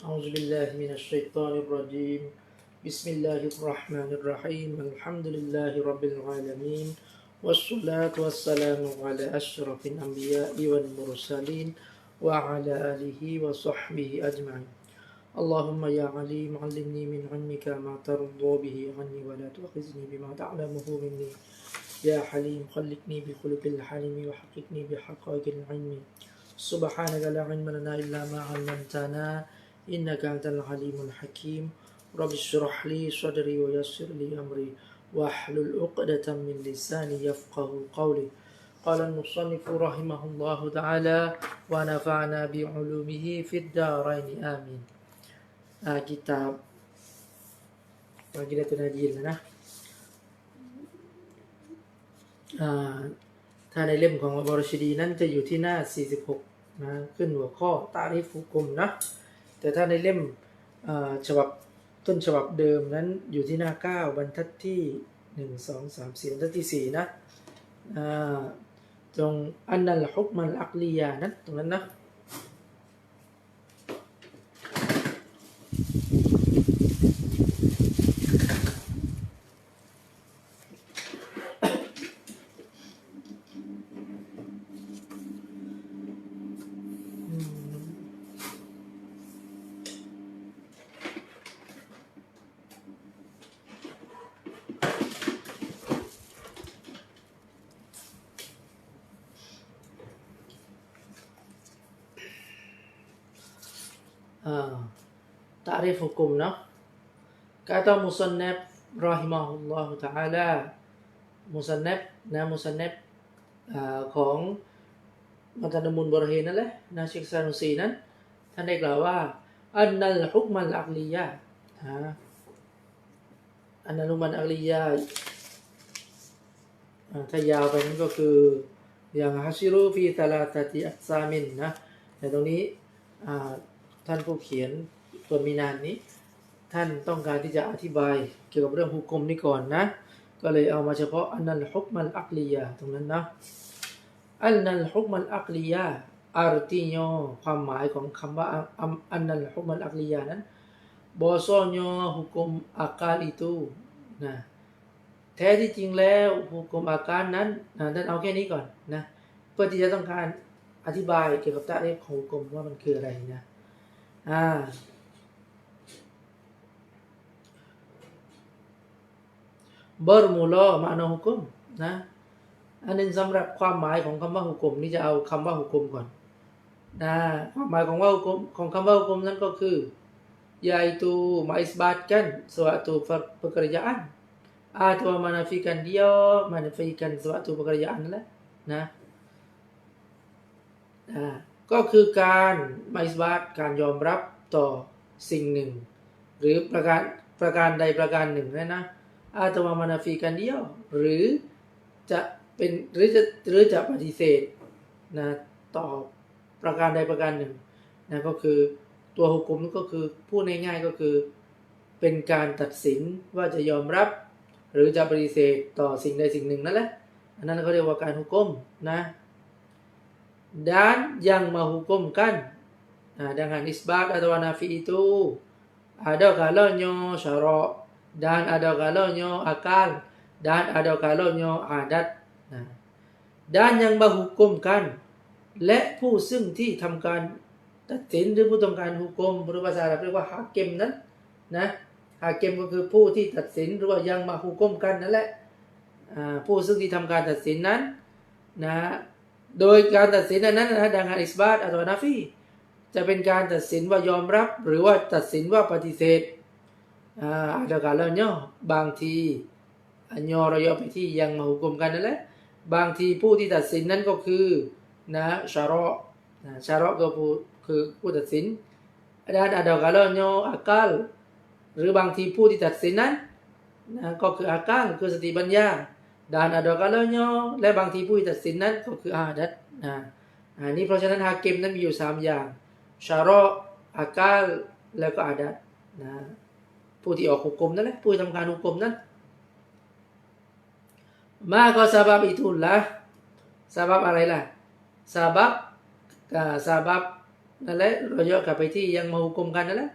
أعوذ بالله من الشيطان الرجيم بسم الله الرحمن الرحيم الحمد لله رب العالمين والصلاة والسلام على أشرف الأنبياء والمرسلين وعلى آله وصحبه أجمعين اللهم يا عليم علمني من علمك ما ترضى به عني ولا تؤاخذني بما تعلمه مني يا حليم خلقني بخلق الحليم وحققني بحقائق العلم سبحانك لا علم لنا إلا ما علمتنا إنك أنت العليم الحكيم رب اشرح لي صدري ويسر لي أمري واحلل عقدة من لساني يفقه قولي قال المصنف رحمه الله تعالى ونفعنا بعلومه في الدارين آمين kitab Baqiyatul Najilนะถ้าในเล่มของอัลบารชิดีนั้นจะอยู่ที่หน้า46นะขึ้นหัวข้อตาริฟฮุกุมนะแต่ถ้าในเล่มฉบับต้นฉบับเดิมนั้นอยู่ที่หน้า9บรรทัดที่1 2 3 4บรรทัดที่4นะตรงอันนัลฮุกมัลอักลียะนั้นตรงนั้นนะta'rif hukum nih kata musannaf rahimahullah ta'ala musannafของมัตนุมุลบรฮีนั่นแหละนะเชคซานุซีนั้นท่านได้กล่าวว่าอันนัลฮุกมัลอักลียะอันนัลฮุกมัลอักลียะถ้ายาวไปนั้นก็คืออย่างฮัชิรูฟีตาลาตติอัซามินนะแต่ตรงนี้ท่านผู้เขียนตัวมีนานนี้ท่านต้องการที่จะอธิบายเกี่ยวกับเรื่องฮุกมนี้ก่อนนะก็เลยเอามาเฉพาะอันนัลฮุกมัลอักลียะตรงนั้นนะอันนัลฮุกมัลอักลียะartinya ความหมายของคำว่าอันนัลฮุกมัลอักลียะนั้นbahwasanya hukum akal ituนะแท้ที่จริงแล้วฮุกมอาการนั้นท่านเอาแค่นี้ก่อนนะเพื่อที่จะต้องการอธิบายเกี่ยวกับตะรีฟของฮุกมว่ามันคืออะไรนะbermula makna hukum นะอันนึงสำหรับความหมายของคำว่าฮุกมนี่จะเอาคำว่าฮุกมก่อนนะความหมายของว่าฮุกมของคำว่าฮุกมนั้นก็คือ yaitu mengisbatkan suatu pekerjaan atau menafikan suatu pekerjaan แล้วนะก็คือการมาอิสบาตการยอมรับต่อสิ่งหนึ่งหรือประการใดประการหนึ่งนะอาตมามานาฟีกันเดียวหรือจะเป็นหรือจะปฏิเสธนะต่อประการใดประการหนึ่งนะก็คือตัวฮุกุมก็คือพูดง่ายๆก็คือเป็นการตัดสินว่าจะยอมรับหรือจะปฏิเสธต่อสิ่งใดสิ่งหนึ่งนั่นแหละอันนั้นเขาเรียกว่าการฮุกุมนะdan yang menghukumkan dengan isbat atau nafi itu ada kalanya syarak dan ada kalanya akal dan ada kalanya adat dan yang menghukumkan และผู้ซึ่งที่ทำการตัดสินหรือผู้ทำการฮุกุมหรือภาษาอาหรับเรียกว่าฮาเกมนั้นนะฮาเกมก็คือผู้ที่ตัดสินหรือว่ายังมาฮุกุมกันนั่นแหละผู้ซึ่งที่ทำการตัดสินนั้นนะโดยการตัดสินนั้นนะดังอิสบาตอัตวานาฟีจะเป็นการตัดสินว่ายอมรับหรือว่าตัดสินว่าปฏิเสธada kalanya บางทีย่อเราย่อไปที่ยังมาฮุกุมกันนั่นแหละบางทีผู้ที่ตัดสินนั้นก็คือนะชาระก็คือผู้ตัดสินada kalanya akal หรือบางทีผู้ที่ตัดสินนั้นนะก็คืออาการคือสติปัญญาdan ada kalanya และบางทีผู้ตัดสินนั้นก็คืออาดัตนี่เพราะฉะนั้นฮากิมนั้นมีอยู่3อย่างชาระอากาลแล้วก็อาดัตผู้ที่ออกฮุกุมนั่นแหละผู้ทำการฮุกุมนั้นมาก็ซาบับอิทุลละซาบับอะไรล่ะซาบับ นั่นแหละเราย้อนกลับไปที่ยังมาหุกมกันนั่นแหละ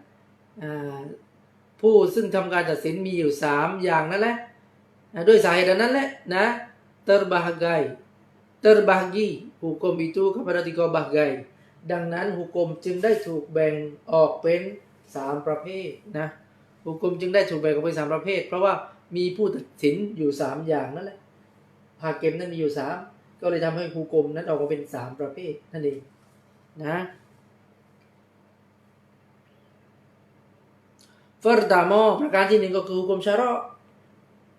ผู้ซึ่งทำการตัดสินมีอยู่3อย่างนั่นแหละด้วยสาเหตุนั้นแหละนะ terbahagi hukum itu kepada 3 bahagian ดังนั้นหุกมจึงได้ถูกแบ่งออกเป็น3ประเภทนะหุกมจึงได้ถูกแบ่งออกเป็น3ประเภทเพราะว่ามีผู้ตัดสินอยู่3อย่างนั่นแหละฮาเก็มนั้นมีอยู่3ก็เลยทำให้หุกมนั้นออกมาเป็น3ประเภทนั่นเองนะPertama ประการที่1ก็คือหุกมชะเราะห์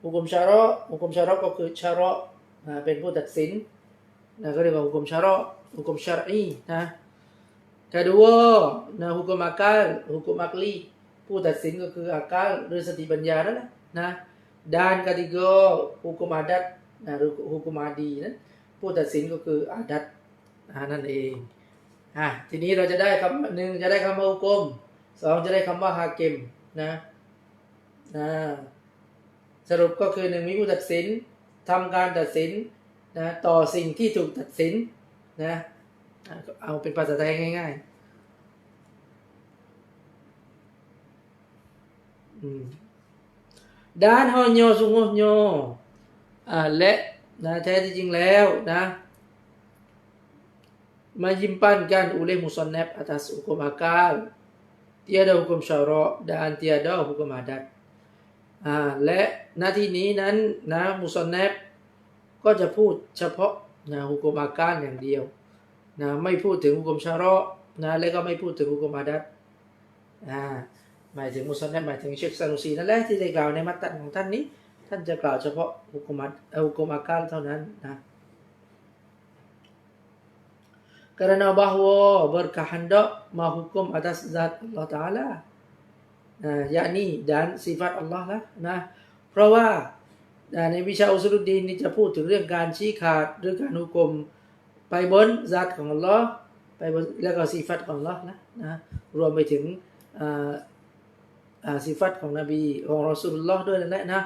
หุกมชะเราะห์ก็คือชะเราะห์เป็นผู้ตัดสินนะก็เรียกว่าhukum syara' hukum syar'i นะ kedua นะ hukum akal hukum akli ผู้ตัดสินก็คือakal หรือสติปัญญานั่นแหละนะ dan ketiga hukum adat นะหรือ hukum adi นะผู้ตัดสินก็คือ adat นั่นเองทีนี้เราจะได้คำหนึ่งจะได้คำว่าhukum 2จะได้คำว่า hakim นะสรุปก็คือ1มีผู้ตัดสินทำการตัดสินนะต่อสิ่งที่ถูกตัดสินนะเอาเป็นภาษาไทยง่ายๆdan hanya sungguhnyaและนะแท้ที่จริงแล้วนะmenyimpankan oleh musannaf atas hukum akal tiada hukum syara' dan tiada hukum adatและหน้าที่นี้นั้นนะมุซันนัฟก็จะพูดเฉพาะนะหุกุมอาการอย่างเดียวนะไม่พูดถึงหุกุมชะเราะห์นะและก็ไม่พูดถึงหุกุมอาดัตหมายถึงมุซันนัฟหมายถึงเชคซานุซีนั่นแหละที่ได้กล่าวในมัตตันของท่านนี้ท่านจะกล่าวเฉพาะหุกุมอาการเท่านั้นนะ karena bahwa berkehendak menghukum atas zat Allah Ta'ala yakni dan sifat Allah นะเพราะว่าในวิชาอุซูลุดดีนนี่จะพูดถึงเรื่องการชี้ขาดหรือการหุกมไปบนซาตของอัลลอฮ์ไปบนแล้วก็สิฟัตของอัลลอฮ์นะรวมไปถึงสิฟัตของนบีของรอซูลุลลอฮ์ด้วยนั่นแหละนะ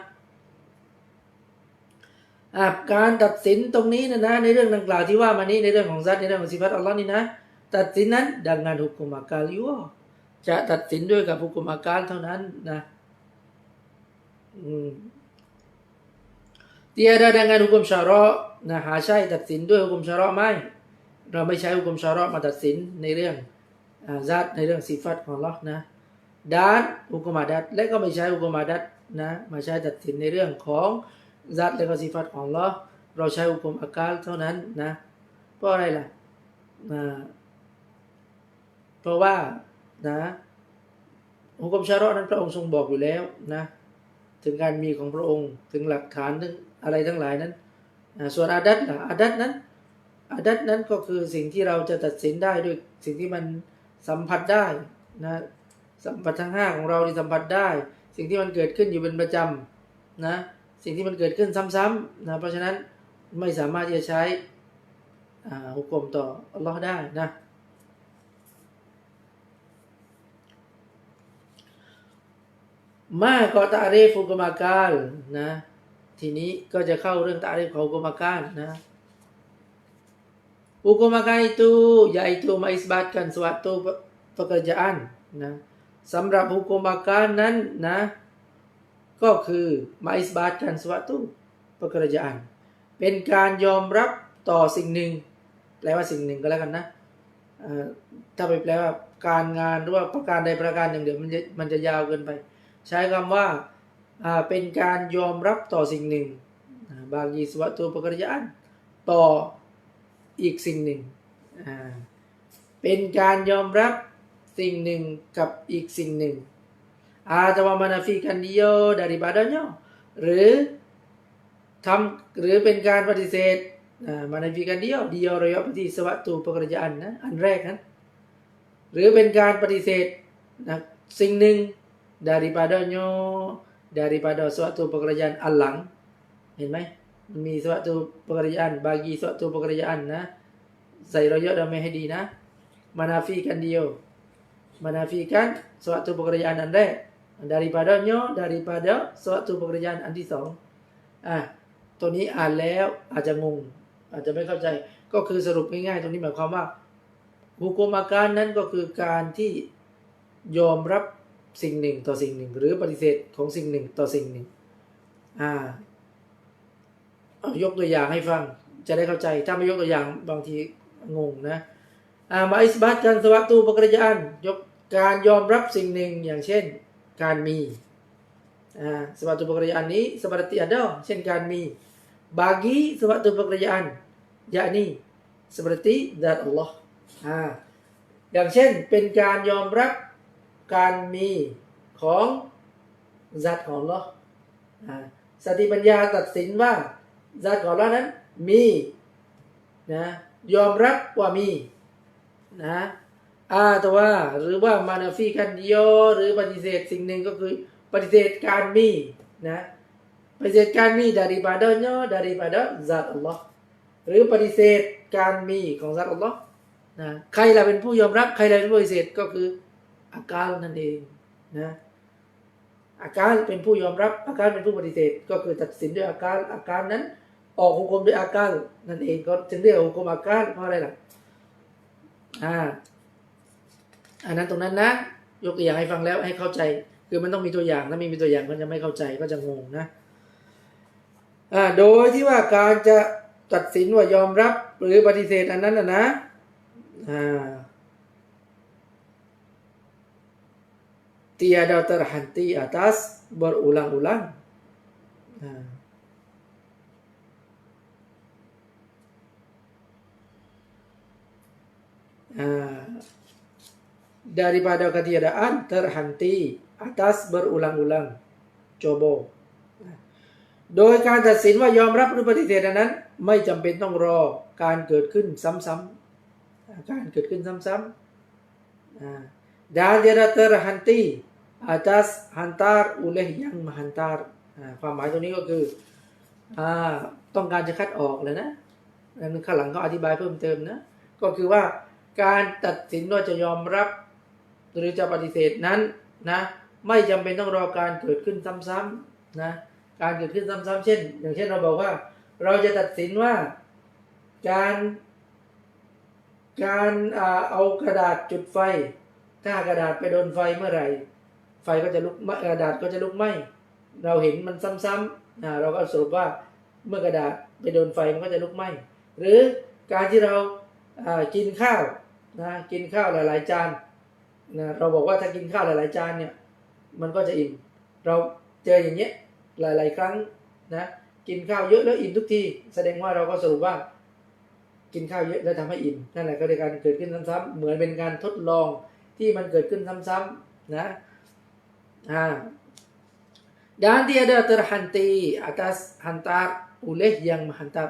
การตัดสินตรงนี้นะในเรื่องดังกล่าวที่ว่ามานี้ในเรื่องของซาตในเรื่องของสิฟัตอัลลอฮ์นี่นะตัดสินนั้นดังงานหุกมอาการอยู่จะตัดสินด้วยกับหุกมอาการเท่านั้นนะtiada dengan hukum syara' นะหาใช่ตัดสินด้วยหุกมชะเราะห์ไม่เราไม่ใช้หุกมชะเราะห์มาตัดสินในเรื่องซาตในเรื่องสิฟัตของอัลเลาะห์นะด้านหุกมอาดัตและก็ไม่ใช้หุกมอาดัตนะมาใช้ตัดสินในเรื่องของซาตและก็สิฟัตของอัลเลาะห์เราใช้หุกมอากาลเท่านั้นนะเพราะอะไรล่ะเพราะว่านะหุกมชะเราะห์นั้นพระองค์ทรงบอกอยู่แล้วนะถึงการมีของพระองค์ถึงหลักฐานถึงอะไรทั้งหลายนั้นส่วนอาดัตนั้นก็คือสิ่งที่เราจะตัดสินได้ด้วยสิ่งที่มันสัมผัสได้นะสัมผัสทั้ง5ของเราที่สัมผัสได้สิ่งที่มันเกิดขึ้นอยู่เป็นประจำนะสิ่งที่มันเกิดขึ้นซ้ำๆนะเพราะฉะนั้นไม่สามารถที่จะใช้หุกมต่ออัลเลาะห์ได้นะมาก็ตะรีฟหุกมอาการนะทีนี้ก็จะเข้าเรื่องตะรีฟของหุกมอาการนะhukum akal itu yaitu mengisbatkan suatu pekerjaan นะสำหรับhukum akal นั้นนะก็คือ mengisbatkan suatu pekerjaan เป็นการยอมรับต่อสิ่งหนึ่งแปลว่าสิ่งหนึ่งก็แล้วกันนะถ้าไปแปลว่าการงานหรือว่าประการใดประการหนึ่งเดี๋ยวมันจะยาวเกินไปใช้คำว่าเป็นการยอมรับต่อสิ่งหนึ่งbagi suatu pekerjaan ต่ออีกสิ่งหนึ่งเป็นการยอมรับสิ่งหนึ่งกับอีกสิ่งหนึ่งatau menafikan dia daripadanya หรือเป็นการปฏิเสธmenafikan dia เรายกไปที่ suatu pekerjaan นะอันแรกนะหรือเป็นการปฏิเสธสิ่งหนึ่ง daripada suatu pekerjaan อันหลังเห็นไหมมี suatu pekerjaan bagi suatu pekerjaan นะใส่รอยดำให้ดีนะ menafikan dia menafikan suatu pekerjaan อันแรก daripada suatu pekerjaan อันที่สองตัวนี้อ่านแล้วอาจจะงงอาจจะไม่เข้าใจก็คือสรุปง่ายๆตรงนี้หมายความว่า หุกุมอาการนั้นก็คือการที่ยอมรับสิ่งหนึ่งต่อสิ่งหนึ่งหรือปฏิเสธของสิ่งหนึ่งต่อสิ่งหนึ่งยกตัวอย่างให้ฟังจะได้เข้าใจถ้าไม่ยกตัวอย่างบางทีงงนะมาอิสบัตกันสวัสตูปกริยานยกการยอมรับสิ่งหนึ่งอย่างเช่นการมีsuatu pekerjaan ini seperti ada เช่นการมี bagi suatu pekerjaan yakni seperti zat Allah อย่างเช่นเป็นการยอมรับการมีของ zat ของ Allah สติปัญญาตัดสินว่า zat ของ Allah นั้นมีนะยอมรับว่ามีนะแต่ว่าหรือว่ามานาฟีกันโยหรือปฏิเสธสิ่งหนึ่งก็คือปฏิเสธการมีนะปฏิเสธการมี daripada zat Allah หรือปฏิเสธการมีของ zat Allah นะใครล่ะเป็นผู้ยอมรับใครล่ะเป็นผู้ปฏิเสธก็คืออากาลนั่นเองนะอากาลเป็นผู้ยอมรับอากาลเป็นผู้ปฏิเสธก็คือตัดสินด้วยอากาลนั้นออกหุกมด้วยอากาลนั่นเองก็จึงเรียกหุกมอากาลเพราะอะไรล่ะอันนั้นตรงนั้นนะยกตัวอย่างให้ฟังแล้วให้เข้าใจคือมันต้องมีตัวอย่างถ้าไม่มีตัวอย่างก็จะไม่เข้าใจก็จะงงนะโดยที่ว่าการจะตัดสินว่ายอมรับหรือปฏิเสธอันนั้นนะtiada terhenti atas berulang-ulang daripada ketiadaan terhenti atas berulang-ulang coba โดยการตัดสินว่ายอมรับหรือปฏิเสธนั้นไม่จำเป็นต้องรอการเกิดขึ้นซ้ำๆการเกิดขึ้นซ้ำๆdan tiada terhenti atas hantar oleh yang menghantar ความหมายตรงนี้ก็คือต้องการจะคัดออกเลยนะนั้นข้างหลังเขาอธิบายเพิ่มเติมนะก็คือว่าการตัดสินว่าจะยอมรับหรือจะปฏิเสธนั้นนะไม่จำเป็นต้องรอการเกิดขึ้นซ้ำๆนะการเกิดขึ้นซ้ำๆเช่นอย่างเช่นเราบอกว่าเราจะตัดสินว่าการเอากระดาษจุดไฟถ้ากระดาษไปโดนไฟเมื่อไหร่ไฟก็จะลุกกระดาษก็จะลุกไหม้เราเห็นมันซ้ำๆเราก็สรุปว่าเมื่อกระดาษไปโดนไฟมันก็จะลุกไหม้หรือการที่เรากินข้าวนะกินข้าวหลายๆจานนะเราบอกว่าถ้ากินข้าวหลายๆจานเนี่ยมันก็จะอิ่มเราเจออย่างเงี้ยหลายๆครั้งนะกินข้าวเยอะแล้วอิ่มทุกทีแสดงว่าเราก็สรุปว่ากินข้าวเยอะแล้วทำให้อิ่มนั่นแหละก็เป็นการเกิดขึ้นซ้ำๆเหมือนเป็นการทดลองที่มันเกิดขึ้นซ้ำๆนะdan tiada terhenti atas hantar oleh yang menghantar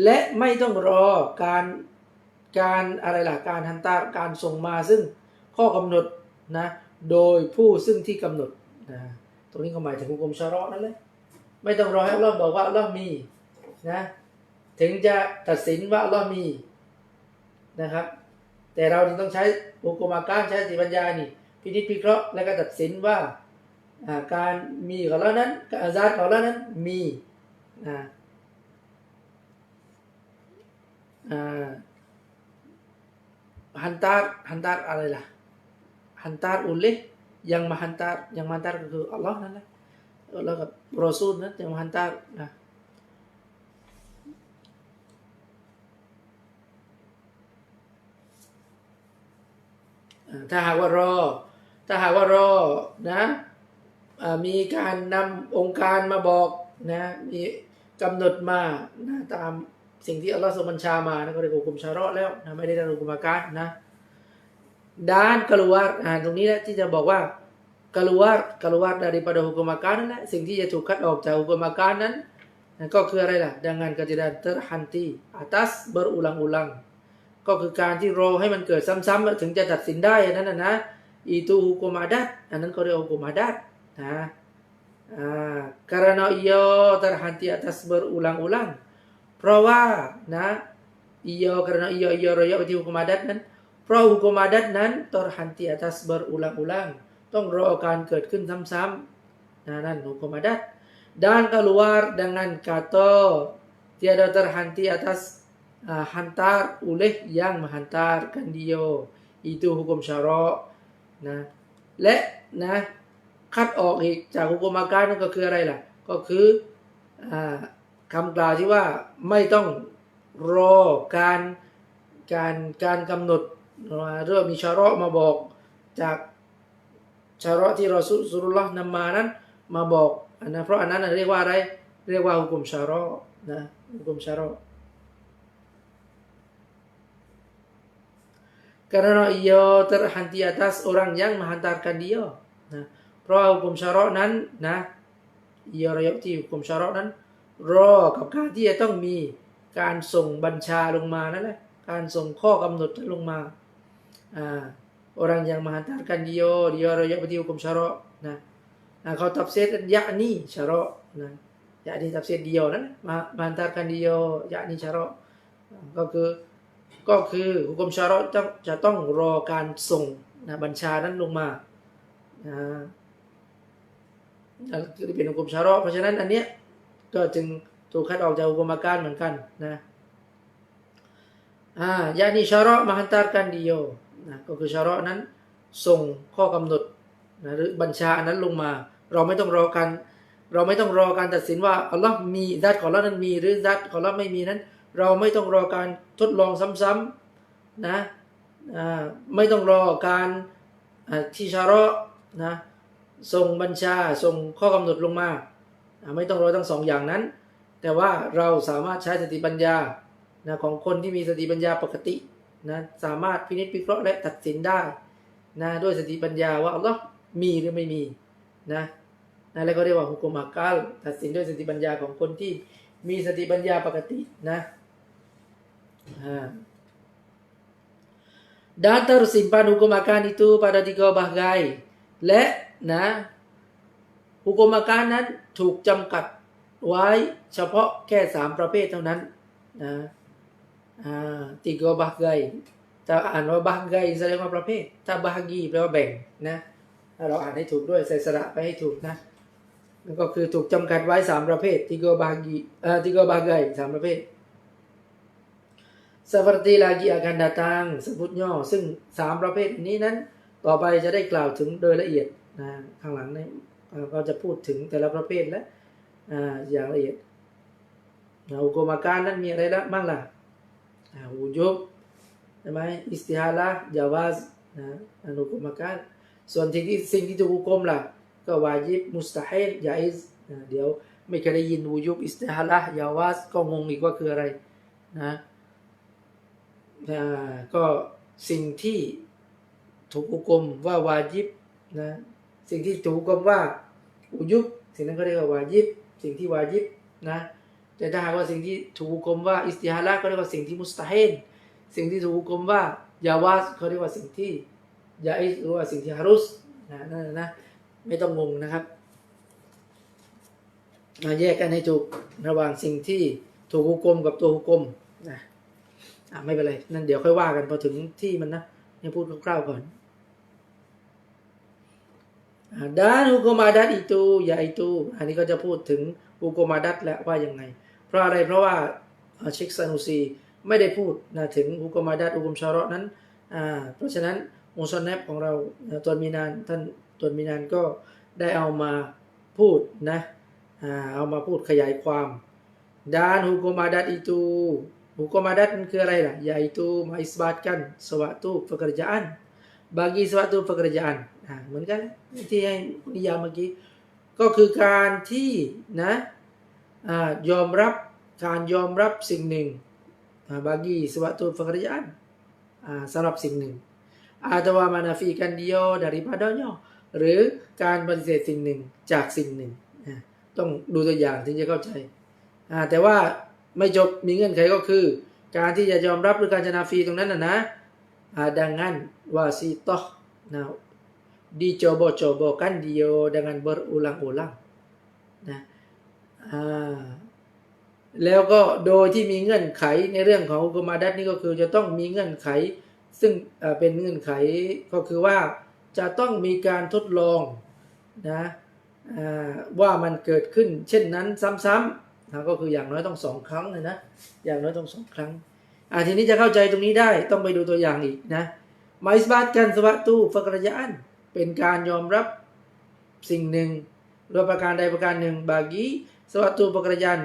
และไม่ต้องรอการอะไรล่ะการฮันตาการส่งมาซึ่งข้อกำหนดนะโดยผู้ซึ่งที่กำหนดนะตรงนี้ก็หมายถึงหุกมชะเราะห์นั่นแหละไม่ต้องรอให้อัลเลาะห์บอกว่าอัลเลาะห์มีนะถึงจะตัดสินว่าอัลเลาะห์มีนะครับแต่เราต้องใช้หุกมอาการใช้สติปัญญานี่พินิจพิเคราะห์แล้วก็ตัดสินว่าการมีของเรานั้นอาซาดของเรานั้นมีhantar อะไรล่ะ hantar oleh yang menghantar ก็คืออัลเลาะห์นั่นแหละแล้วกับรอซูลนั้นyang menghantar นะถ้าหากว่ารอนะมีการนำองค์การมาบอกนะมีกำหนดมานะตามสิ่งที่อัลลอฮฺทรงบัญชามานะก็เรียกว่าหุกมชะเราะห์แล้วนะไม่ได้หุกมอาการนะด้านกลัวตรงนี้แหละที่จะบอกว่า keluar daripada hukum akan นั่นแหละสิ่งที่จะถูกคัดออกจากหุกมอาการนั้นก็คืออะไรล่ะ dengan ketidak terhenti atas berulang-ulang ก็คือการที่รอให้มันเกิดซ้ำๆถึงจะตัดสินได้นั่นนะitu hukum adat อันนั้นก็เรียกว่าหุกมอาดัตนะ karena ia terhenti atas berulang-ulang เพราะว่านะkarena ia rayaที่หุกมอาดัตนั้นเพราะหุกมอาดัตนั้น terhenti atas berulang-ulang ต้องรอการเกิดขึ้นซ้ำๆนั่นหุกมอาดัต dan keluar dengan kata tiada terhenti atas hantar oleh yang menghantarkan dia, itu hukum syarakนะและนะคัดออกอีกจากหุกุมอาการนั่นก็คืออะไรล่ะก็คือคำกล่าวที่ว่าไม่ต้องรอการกำหนดเรื่องมีชาระมาบอกจากชาระที่รอซูลุลลอฮ์นำมานั้นมาบอกนะเพราะอันนั้นเรียกว่าอะไรเรียกว่าหุกุมชาระนะหุกุมชาระ karena ia terhenti atas orang yang menghantarkan dia. Nah, เพราะหุกุมชาระนั้นนะiaระยะที่หุกุมชาระนั้นรอกับการที่จะต้องมีการส่งบัญชาลงมานั่นแหละการส่งข้อกำหนดลงมาorang yang menghantarkan diaระยะที่หุกุมชาระนะเขาtafsir yakni ชาระนะ yakni tafsir dia นั้น menghantarkan dia yakni ชาระก็คือหุกุมชาระจะต้องรอการส่งนะบัญชานั้นลงมาคือเป็นหุกุมชาระเพราะฉะนั้นอันเนี้ยก็จึงถูกคัดออกจากหุกุมอาการเหมือนกันนะyakni ชาระ menghantarkan dia นะก็คือชาระนั้นส่งข้อกำหนดนะหรือบัญชาอันนั้นลงมาเราไม่ต้องรอการตัดสินว่าอัลลอฮ์มีซัตของอัลลอฮ์นั้นมีหรือซัตของอัลลอฮ์ไม่มีนั้นเราไม่ต้องรอการทดลองซ้ำๆนะไม่ต้องรอการที่ชาระนะส่งบัญชาส่งข้อกำหนดลงมาไม่ต้องรอทั้งสองอย่างนั้นแต่ว่าเราสามารถใช้สติปัญญานะของคนที่มีสติปัญญาปกตินะสามารถพินิจพิเคราะห์และตัดสินได้นะด้วยสติปัญญาว่าอัลลอฮ์มีหรือไม่มีนะแล้วก็เรียกว่าฮุกุมอักกัลตัดสินด้วยสติปัญญาของคนที่มีสติปัญญาปกตินะdan tersimpan hukum akan itu pada 3 bagai และนะหุกุมอาการนั้นถูกจำกัดไว้เฉพาะแค่3ประเภทเท่านั้นนะ3 bagai ถ้าอ่านว่า bagai แสดงว่าประเภทถ้า bahagi แปลว่าแบ่งนะเราอ่านให้ถูกด้วยใส่สระไปให้ถูกนะนั่นก็คือถูกจำกัดไว้3ประเภท3 bagai 3 ประเภทseperti lagi akan datang สมมุติย่อซึ่ง3ประเภทนี้นั้นต่อไปจะได้กล่าวถึงโดยละเอียดนะข้างหลังนี้ก็จะพูดถึงแต่ละประเภทและอย่างละเอียดหุกุมอาการนั้นมีอะไรบ้างล่ะวูจุบใช่ไหมอิสติฮาละญาวาซหุกุมอาการส่วนสิ่งที่ถูกหุกุมล่ะก็วาญิบมุสตาฮิลญาอิซเดี๋ยวไม่เคยได้ยินวูจุบอิสติฮาละญาวาซก็งงอีกว่าคืออะไรนะก็สิ่งที่ถูกหุกุมว่าวาญิบนะสิ่งที่ถูกหุกุมว่าอุยุบสิ่งนั้นก็เรียกว่าวาญิบสิ่งที่วาญิบนะแต่ถ้าหากว่าสิ่งที่ถูกหุกุมว่าอิสติฮาละก็เรียกว่าสิ่งที่มุสตาฮิลสิ่งที่ถูกหุกุมว่ายาวาซเขาเรียกว่าสิ่งที่ญาอิซหรือว่าสิ่งที่ฮารุสนั่นนะไม่ต้องงงนะครับแยกกันให้ถูกระหว่างสิ่งที่ถูกหุกุมกับตัวหุกุมนะไม่เป็นไรนั่นเดี๋ยวค่อยว่ากันพอถึงที่มันนะให้พูดคร่าวๆก่อนdan hukum adat itu yaitu อันนี้ก็จะพูดถึงหุกุมอาดัตและว่ายังไงเพราะอะไรเพราะว่าเชคซานูซีไม่ได้พูดนะถึงหุกุมอาดัตหุกุมชาระนั้นเพราะฉะนั้นมุซันนัฟของเราตอนมีนานท่านตอนมีนานก็ได้เอามาพูดนะเอามาพูดขยายความ dan hukum adat itu hukum adat มันคืออะไรล่ะ yaitu mengisbatkan suatu pekerjaan bagi suatu pekerjaan เหมือนกันที่ให้นิยามเมื่อกี้ก็คือการที่นะยอมรับสิ่งหนึ่งbagi suatu pekerjaan สำหรับสิ่งหนึ่งatau menafikan dia daripadanya หรือการปฏิเสธสิ่งหนึ่งจากสิ่งหนึ่งต้องดูตัวอย่างถึงจะเข้าใจแต่ว่าไม่จบมีเงื่อนไขก็คือการที่จะยอมรับหรือการจะนาฟีตรงนั้นนะdengan wasitoh nah dicoba-cobakan dia dengan berulang-ulang นะแล้วก็โดยที่มีเงื่อนไขในเรื่องของหุกุมอาดัตนี่ก็คือจะต้องมีเงื่อนไขซึ่งเป็นเงื่อนไขก็คือว่าจะต้องมีการทดลองนะว่ามันเกิดขึ้นเช่นนั้นซ้ำๆก็คืออย่างน้อยต้อง2ครั้งเลยนะอย่างน้อยต้อง2ครั้ง ทีนี้จะเข้าใจตรงนี้ได้ต้องไปดูตัวอย่างอีกนะมาอิสบาตกันสวะตูฟักรยานเป็นการยอมรับสิ่งหนึ่งหรือประการใดประการหนึ่ง bagi suatu pekerjaan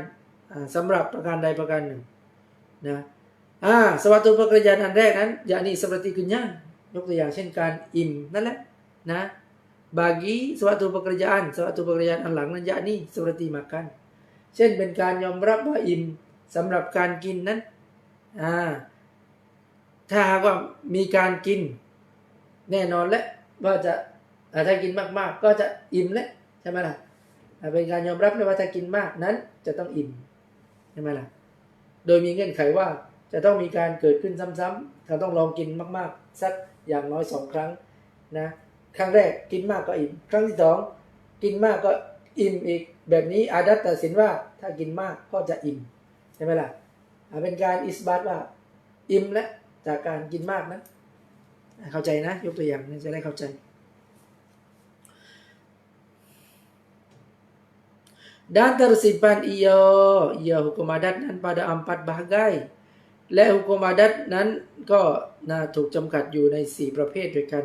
สำหรับประการใดประการหนึ่งนะsuatu pekerjaan อันแรกนั้นyakni seperti kenyang ยกตัวอย่างเช่นการอิ่มนั่นแหละนะ bagi suatu pekerjaan อันหลังนั้น yakni seperti makan เช่นเป็นการยอมรับว่าอิ่มสำหรับการกินนั้นถ้าหากว่ามีการกินแน่นอนแล้วว่าจะถ้ากินมากๆก็จะอิ่มแล้วใช่ไหมล่ะเป็นการยอมรับเลยว่าถ้ากินมากนั้นจะต้องอิ่มใช่ไหมล่ะโดยมีเงื่อนไขว่าจะต้องมีการเกิดขึ้นซ้ำๆเราต้องลองกินมากๆสักอย่างน้อย2 ครั้งนะครั้งแรกกินมากก็อิ่มครั้งที่2กินมากก็อิ่มอีกแบบนี้อาดัตตัดสินว่าถ้ากินมากก็จะอิ่มใช่ไหมล่ะเป็นการอิสบาตว่าอิ่มแล้วจากการกินมากนะเข้าใจนะยกตัวอย่างจะได้เข้าใจdan tersimpan ia hukum adat นั้น pada 4 bahagai และหุกุมอาดัตนั้นก็ถูกจำกัดอยู่ใน4ประเภทด้วยกัน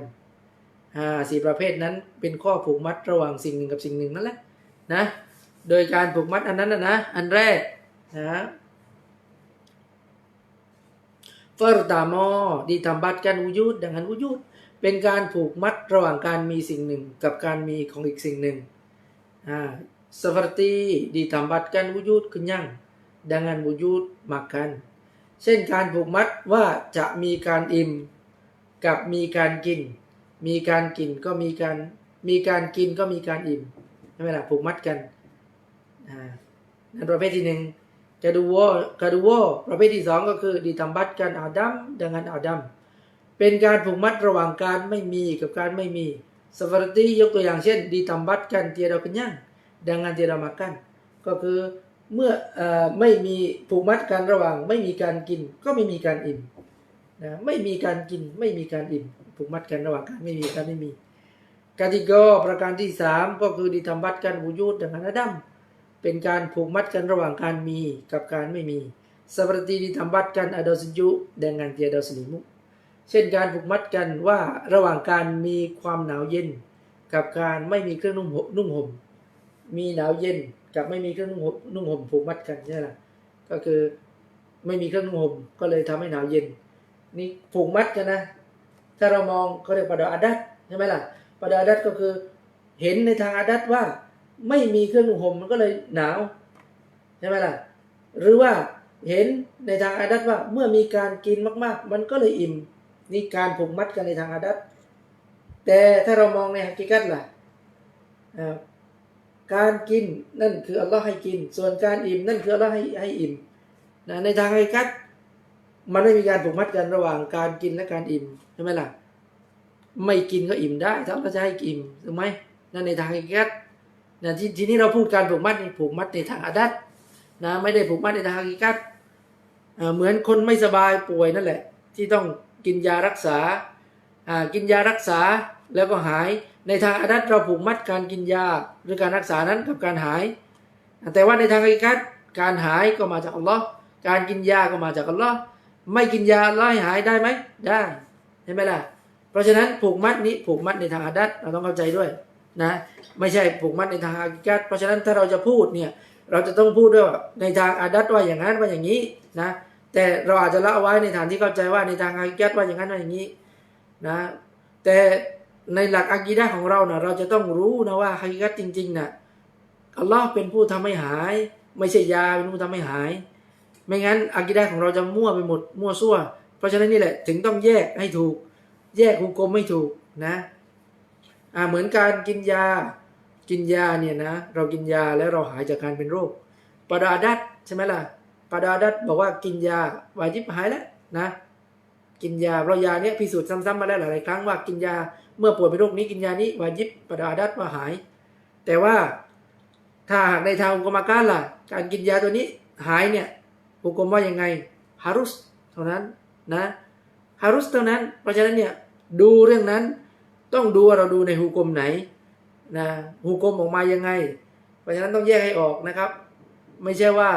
4ประเภทนั้นเป็นข้อผูกมัดระหว่างสิ่งหนึ่งกับสิ่งหนึ่งนั่นแหละนะโดยการผูกมัดอันนั้นนะอันแรกนะpertama ditambahkan wujud dengan wujud เป็นการผูกมัดระหว่างการมีสิ่งหนึ่งกับการมีของอีกสิ่งหนึ่งseperti ditambahkan wujud kenyang dengan wujud makan เช่นการผูกมัดว่าจะมีการอิ่มกับมีการกินมีการกินก็มีการกินก็มีการอิ่มใช่ไหมล่ะผูกมัดกันนั่นประเภทที่1keduaประเภทที่2ก็คือ ditambahkan adam dengan adam เป็นการผูกมัดระหว่างการไม่มีกับการไม่มี seperti ยกตัวอย่างเช่น ditambahkan tiada kenyang dengan tiada makan ก็คือเมื่อไม่มีผูกมัดกันระหว่างไม่มีการกินก็ไม่มีการอิ่มนะไม่มีการกินไม่มีการอิ่มผูกมัดกันระหว่างการไม่มีการไม่มีketigaประการที่3ก็คือ ditambahkan wujud dengan adam เป็นการผูกมัดกันระหว่างการมีกับการไม่มี seperti ditambahkan ada sejuk dengan tiada selimut เช่นการผูกมัดกันว่าระหว่างการมีความหนาวเย็นกับการไม่มีเครื่องนุ่งห่มมีหนาวเย็นกับไม่มีเครื่องนุ่งห่มผูกมัดกันใช่ไหมก็คือไม่มีเครื่องนุ่งห่มก็เลยทำให้หนาวเย็นนี่ผูกมัดกันนะถ้าเรามองเขาเรียกปะดาอาดัตใช่ไหมล่ะปะดาอาดัตก็คือเห็นในทางอาดัตว่าไม่มีเครื่องนุ่งห่มมันก็เลยหนาวใช่ไหมล่ะหรือว่าเห็นในทางอาดัตว่าเมื่อมีการกินมากๆมันก็เลยอิ่มนี่การผูกมัดกันในทางอาดัตแต่ถ้าเรามองในฮะกิกัตล่ะการกินนั่นคืออัลลอฮ์ให้กินส่วนการอิ่มนั่นคืออัลลอฮ์ให้อิ่มนะในทางฮะกิกัตมันไม่มีการผูกมัดกันระหว่างการกินและการอิ่มใช่ไหมล่ะไม่กินก็อิ่มได้ถ้าเราจะให้อิ่มถูกไหมนั่นในทางฮะกิกัตนะทีนี้เราพูดการผูกมัดนี่ผูกมัดในทางอาดัตนะไม่ได้ผูกมัดในทางฮะกิกัตเหมือนคนไม่สบายป่วยนั่นแหละที่ต้องกินยารักษากินยารักษาแล้วก็หายในทางอาดัตเราผูกมัดการกินยาหรือการรักษานั้นกับการหายแต่ว่าในทางฮะกิกัตการหายก็มาจากอัลลอฮ์การกินยาก็มาจากอัลลอฮ์ไม่กินยาอัลลอฮ์ให้หายได้ไหมได้ใช่ไหมล่ะเพราะฉะนั้นผูกมัดนี้ผูกมัดในทางอาดัตเราต้องเข้าใจด้วยนะไม่ใช่ผูกมัดในทางฮะกิกัตเพราะฉะนั้นถ้าเราจะพูดเนี่ยเราจะต้องพูดด้วยในทางอาดัตว่าอย่างนั้นว่าอย่างนี้นะแต่เราอาจจะละไว้ในฐานที่เข้าใจว่าในทางฮะกิกัตว่าอย่างนั้นว่าอย่างนี้นะแต่ในหลักอะกีดะห์ของเรานะเราจะต้องรู้นะว่าฮะกิกัตจริงๆนะอัลลอฮ์เป็นผู้ทำให้หายไม่ใช่ยาเป็นผู้ทำให้หายไม่งั้นอะกีดะห์ของเราจะมั่วไปหมดมั่วซั่วเพราะฉะนั้นนี่แหละถึงต้องแยกให้ถูกแยกหุกมให้ถูกนะเหมือนการกินยาเนี่ยนะเรากินยาแล้วเราหายจากการเป็นโรคปะดาอาดัตใช่ไหมล่ะปะดาอาดัตบอกว่ากินยาวาญิบหายแล้วนะกินยาเพราะยาเนี้ยพิสูจน์ซ้ำๆมาแล้วหลายๆครั้งว่ากินยาเมื่อป่วยเป็นโรคนี้กินยานี้วาญิบปะดาอาดัตว่าหายแต่ว่าถ้าในทางอุกมการล่ะการกินยาตัวนี้หายเนี่ยอุกมว่ายังไงฮารุสเท่านั้นนะฮารุสเท่านั้นเพราะฉะนั้นเนี่ยดูเรื่องนั้นต้องดูว่าเราดูในหุกมไหนนะหุกมออกมายังไงเพราะฉะนั้นต้องแยกให้ออกนะครับไม่ใช่ว่า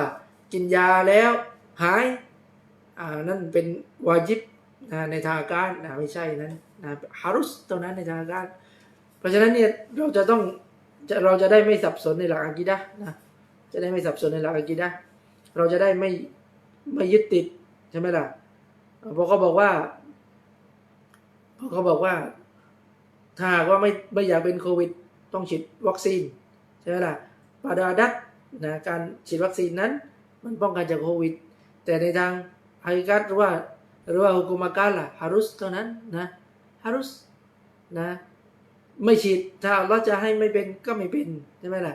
กินยาแล้วหาย นั่นเป็นวาญิบในทางอาการไม่ใช่นั้นฮารุสเท่านั้นในทางอาการเพราะฉะนั้นเนี่ยเราจะได้ไม่สับสนในหลักอะกีดะห์นะจะได้ไม่สับสนในหลักอะกีดะห์เราจะได้ไม่ยึดติดใช่ไหมล่ะพอเขาบอกว่าถ้าหากว่าไม่อยากเป็นโควิดต้องฉีดวัคซีนใช่ไหมล่ะปาดาดัตการฉีดวัคซีนนั้นมันป้องกันจากโควิดแต่ในทางฮากิกัตหรือว่าฮุกุมะกาล่ะฮารุสเท่านั้นนะฮารุสนะไม่ฉีดถ้าเราจะให้ไม่เป็นก็ไม่เป็นใช่ไหมล่ะ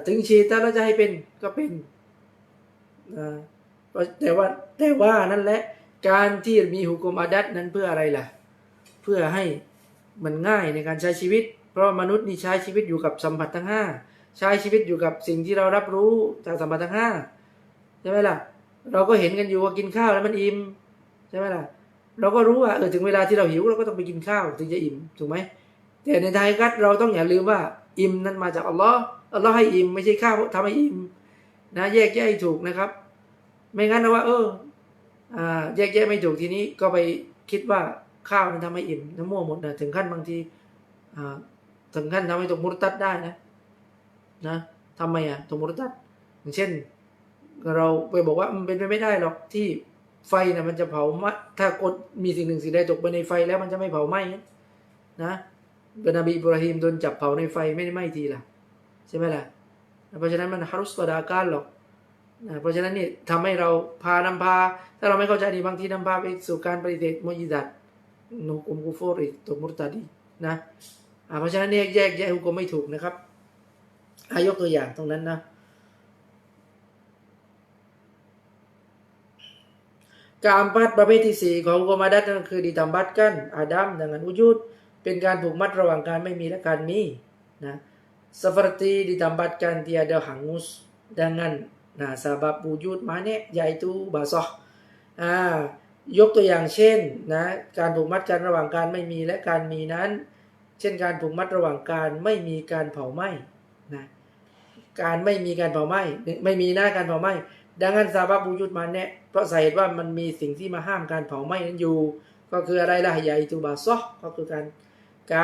ถึงฉีดถ้าเราจะให้เป็นก็เป็นแต่ว่านั่นแหละการที่มีฮุกุมอาดัตนั้นเพื่ออะไรล่ะเพื่อให้มันง่ายในการใช้ชีวิตเพราะมนุษย์นี่ใช้ชีวิตอยู่กับสัมผัสทั้ง5ใช้ชีวิตอยู่กับสิ่งที่เรารับรู้จากสัมผัสทั้ง5ใช่ไหมล่ะเราก็เห็นกันอยู่ว่ากินข้าวแล้วมันอิ่มใช่ไหมล่ะเราก็รู้ว่าถึงเวลาที่เราหิวเราก็ต้องไปกินข้าวถึงจะอิ่มถูกไหมแต่ในทางกัดเราต้องอย่าลืมว่าอิ่มนั้นมาจากอัลลอฮ์ให้อิ่มไม่ใช่ข้าวทำให้อิ่มนะแยกแยะให้ถูกนะครับไม่งั้นนะว่าแยกแยะไม่ถูกทีนี้ก็ไปคิดว่าข้าวนั้นทำให้อิ่มน้ำมั่วหมดนะถึงขั้นบางทีถึงขั้นทำให้ตกมุรตัดได้นะทำไมตกมุรตัดอย่างเช่นเราไปบอกว่ามันเป็นไปไม่ได้หรอกที่ไฟนะมันจะเผาถ้ากดมีสิ่งหนึ่งสิ่งใดตกไปในไฟแล้วมันจะไม่เผาไหม้นะนบีอิบราฮิมโดนจับเผาในไฟไม่ได้ไหม้ทีล่ะใช่ไหมล่ะเพราะฉะนั้นมันฮารุสปาดาการหรอกเพราะฉะนั้นนี่ทำให้เรานำพาถ้าเราไม่เข้าใจนี่บางทีนำพาไปสู่การปฏิเสธมุญิซัตนุกุมกุฟรอีกตกมุรตัดอีกนะเพราะฉะนั้นเนี่ยแยกฮุกมไม่ถูกนะครับยกตัวอย่างตรงนั้นนะการบัตประเภทที่4ของฮุกมอาดัตนั่นคือditambatkan Adam dengan wujudเป็นการผูกมัดระหว่างการไม่มีและการมีนะ seperti ditambatkan tiada hangus dengan sebab wujud mane yaitu basah ยกตัวอย่างเช่นนะการผูกมัดกันระหว่างการไม่มีและการมีนั้นเช่นการผูกมัดระหว่างการไม่มีการเผาไหม้นะการไม่มีการเผาไหม้ไม่มีการเผาไหม้ดังนั้นซาบับวูยุดมาเนี่ยเพราะสาเหตุว่ามันมีสิ่งที่มาห้ามการเผาไหม้นั้นอยู่ก็คืออะไรล่ะยาอิตูบาซอก็คือก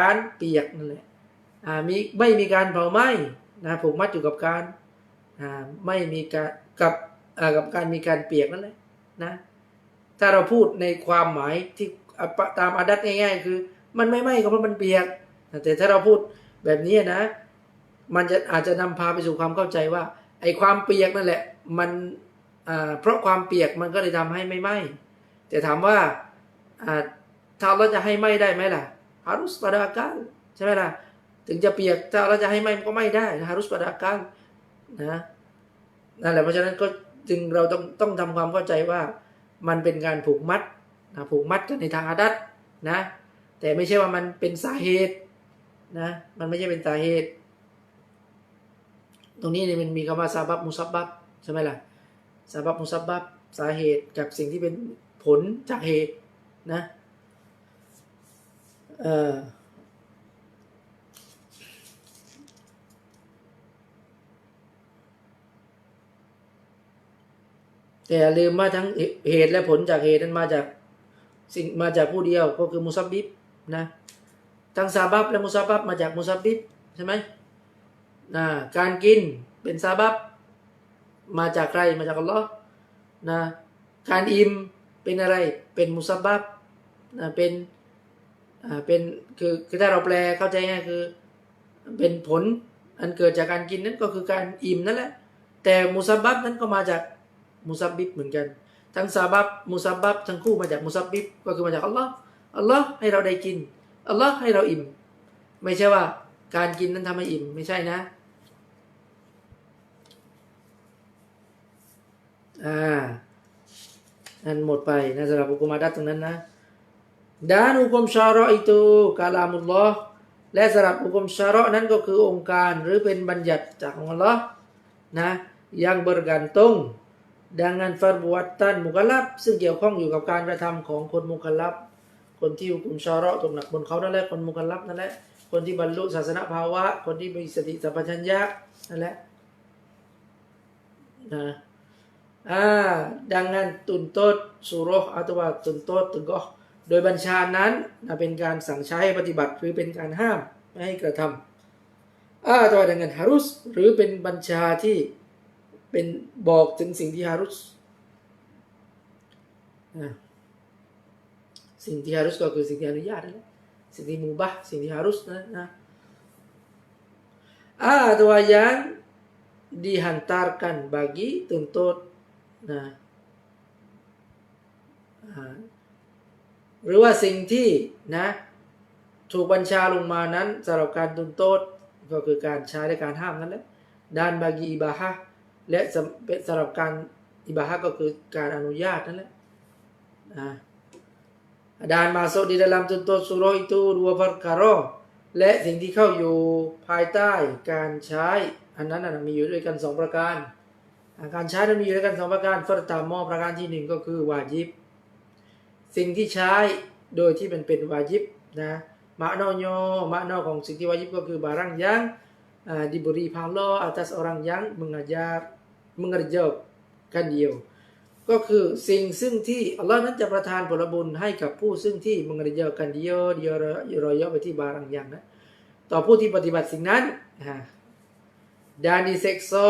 ารเปียกนั่นแหละไม่มีการเผาไหม้นะผูกมัดอยู่กับการไม่มีการกับการมีการเปียกนั่นแหละนะถ้าเราพูดในความหมายที่ตามอาดัตง่ายๆคือมันไม่ไหม้ก็เพราะมันเปียกแต่ถ้าเราพูดแบบนี้นะมันอาจจะนำพาไปสู่ความเข้าใจว่าไอ้ความเปียกนั่นแหละมันเพราะความเปียกมันก็เลยทำให้ไม่ไหม้แต่ถามว่าถ้าเราจะให้ไหม้ได้ไหมล่ะฮารุสปาดาการใช่ไหมล่ะถึงจะเปียกถ้าเราจะให้ไหม้ก็ไม่ได้ฮารุสปาดาการนะนั่นแหละเพราะฉะนั้นก็จึงเราต้องทำความเข้าใจว่ามันเป็นการผูกมัดผูกมัดกันในทางอาดัตนะแต่ไม่ใช่ว่ามันเป็นสาเหตุนะมันไม่ใช่เป็นสาเหตุตรงนี้เนี่ยมันมีคำว่าซาบับมุซับบับใช่ไหมล่ะซาบับมุซับบับสาเหตุกับสิ่งที่เป็นผลจากเหตุนะแต่อย่าลืมว่าทั้งเหตุและผลจากเหตุนั้นมาจากผู้เดียวก็คือมุซับบิบนะทั้งซาบับและมุซับบับมาจากมุซับบิบใช่ไหมการกินเป็นซาบับมาจากใครมาจากอัลลอฮ์นะการอิ่มเป็นอะไรเป็นมุซับบับนะเป็นคือถ้าเราแปลเข้าใจง่ายคือเป็นผลอันเกิดจากการกินนั้นก็คือการอิ่มนั่นแหละแต่มุซับบับนั้นก็มาจากมุซับบิบเหมือนกันทั้งซาบับมุซับบับทั้งคู่มาจากมุซับบิบก็คือมาจากอัลลอฮ์ให้เราได้กินอัลลอฮ์ให้เราอิ่มไม่ใช่ว่าการกินนั้นทำให้อิ่มไม่ใช่นะนั่นหมดไปนะสำหรับฮุกุมอาดัตตรงนั้นนะdan hukum syara' itu kalamullah และสำหรับฮุกุมชาระนั้นก็คือองค์การหรือเป็นบัญญัติจากอัลลอฮ์นะ yang bergantung dengan perbuatan mukallaf ซึ่งเกี่ยวข้องอยู่กับการกระทำของคนมุคัลลัฟคนที่ฮุกุมชาระ์ตกหนักบนเขานั่นแหละคนมุคัลลัฟนั่นแหละคนที่บรรลุศาสนภาวะคนที่มีสติสัมปชัญญะนั่นแหละนะ Dengan tuntut suruh atau tuntut tegoh โดยบัญชานั้นเป็นการสั่งใช้ให้ปฏิบัติหรือเป็นการห้ามไม่ให้กระทำatau dengan harus หรือเป็นบัญชาที่เป็นบอกถึงสิ่งที่ harus สิ่งที่ harus ก็คือสิ่งที่อนุญาตนั่นแหละสิ่งที่มุบahสิ่งที่ harus นะatau yang dihantarkan bagi tuntutหรือว่าสิ่งที่ถูกบัญชาลงมานั้นสำหรับการตุนโตษก็คือการใช้ในการห้ามนั่นแหละด้านบากีอิบาฮะและสำหรับการอิบาฮะก็คือการอนุญาตนั่นแหละdan masuk di dalam tuntut surah itu dua perkara และสิ่งที่เข้าอยู่ภายใต้การใช้อันนั้นมีอยู่ด้วยกัน2ประการการใช้นั้นมีอยู่ด้วยกัน2ประการpertamaประการที่1ก็คือวาญิบสิ่งที่ใช้โดยที่มันเป็นวาญิบmaknaของสิ่งที่วาญิบก็คือ barang yang diberi pahala atas orang yang mengerjakan dia ก็คือสิ่งซึ่งที่อัลลอฮ์นั้นจะประทานผลบุญให้กับผู้ซึ่งที่mengerjakan dia rayaไปที่ barang yang นะต่อผู้ที่ปฏิบัติสิ่งนั้นdan diseksa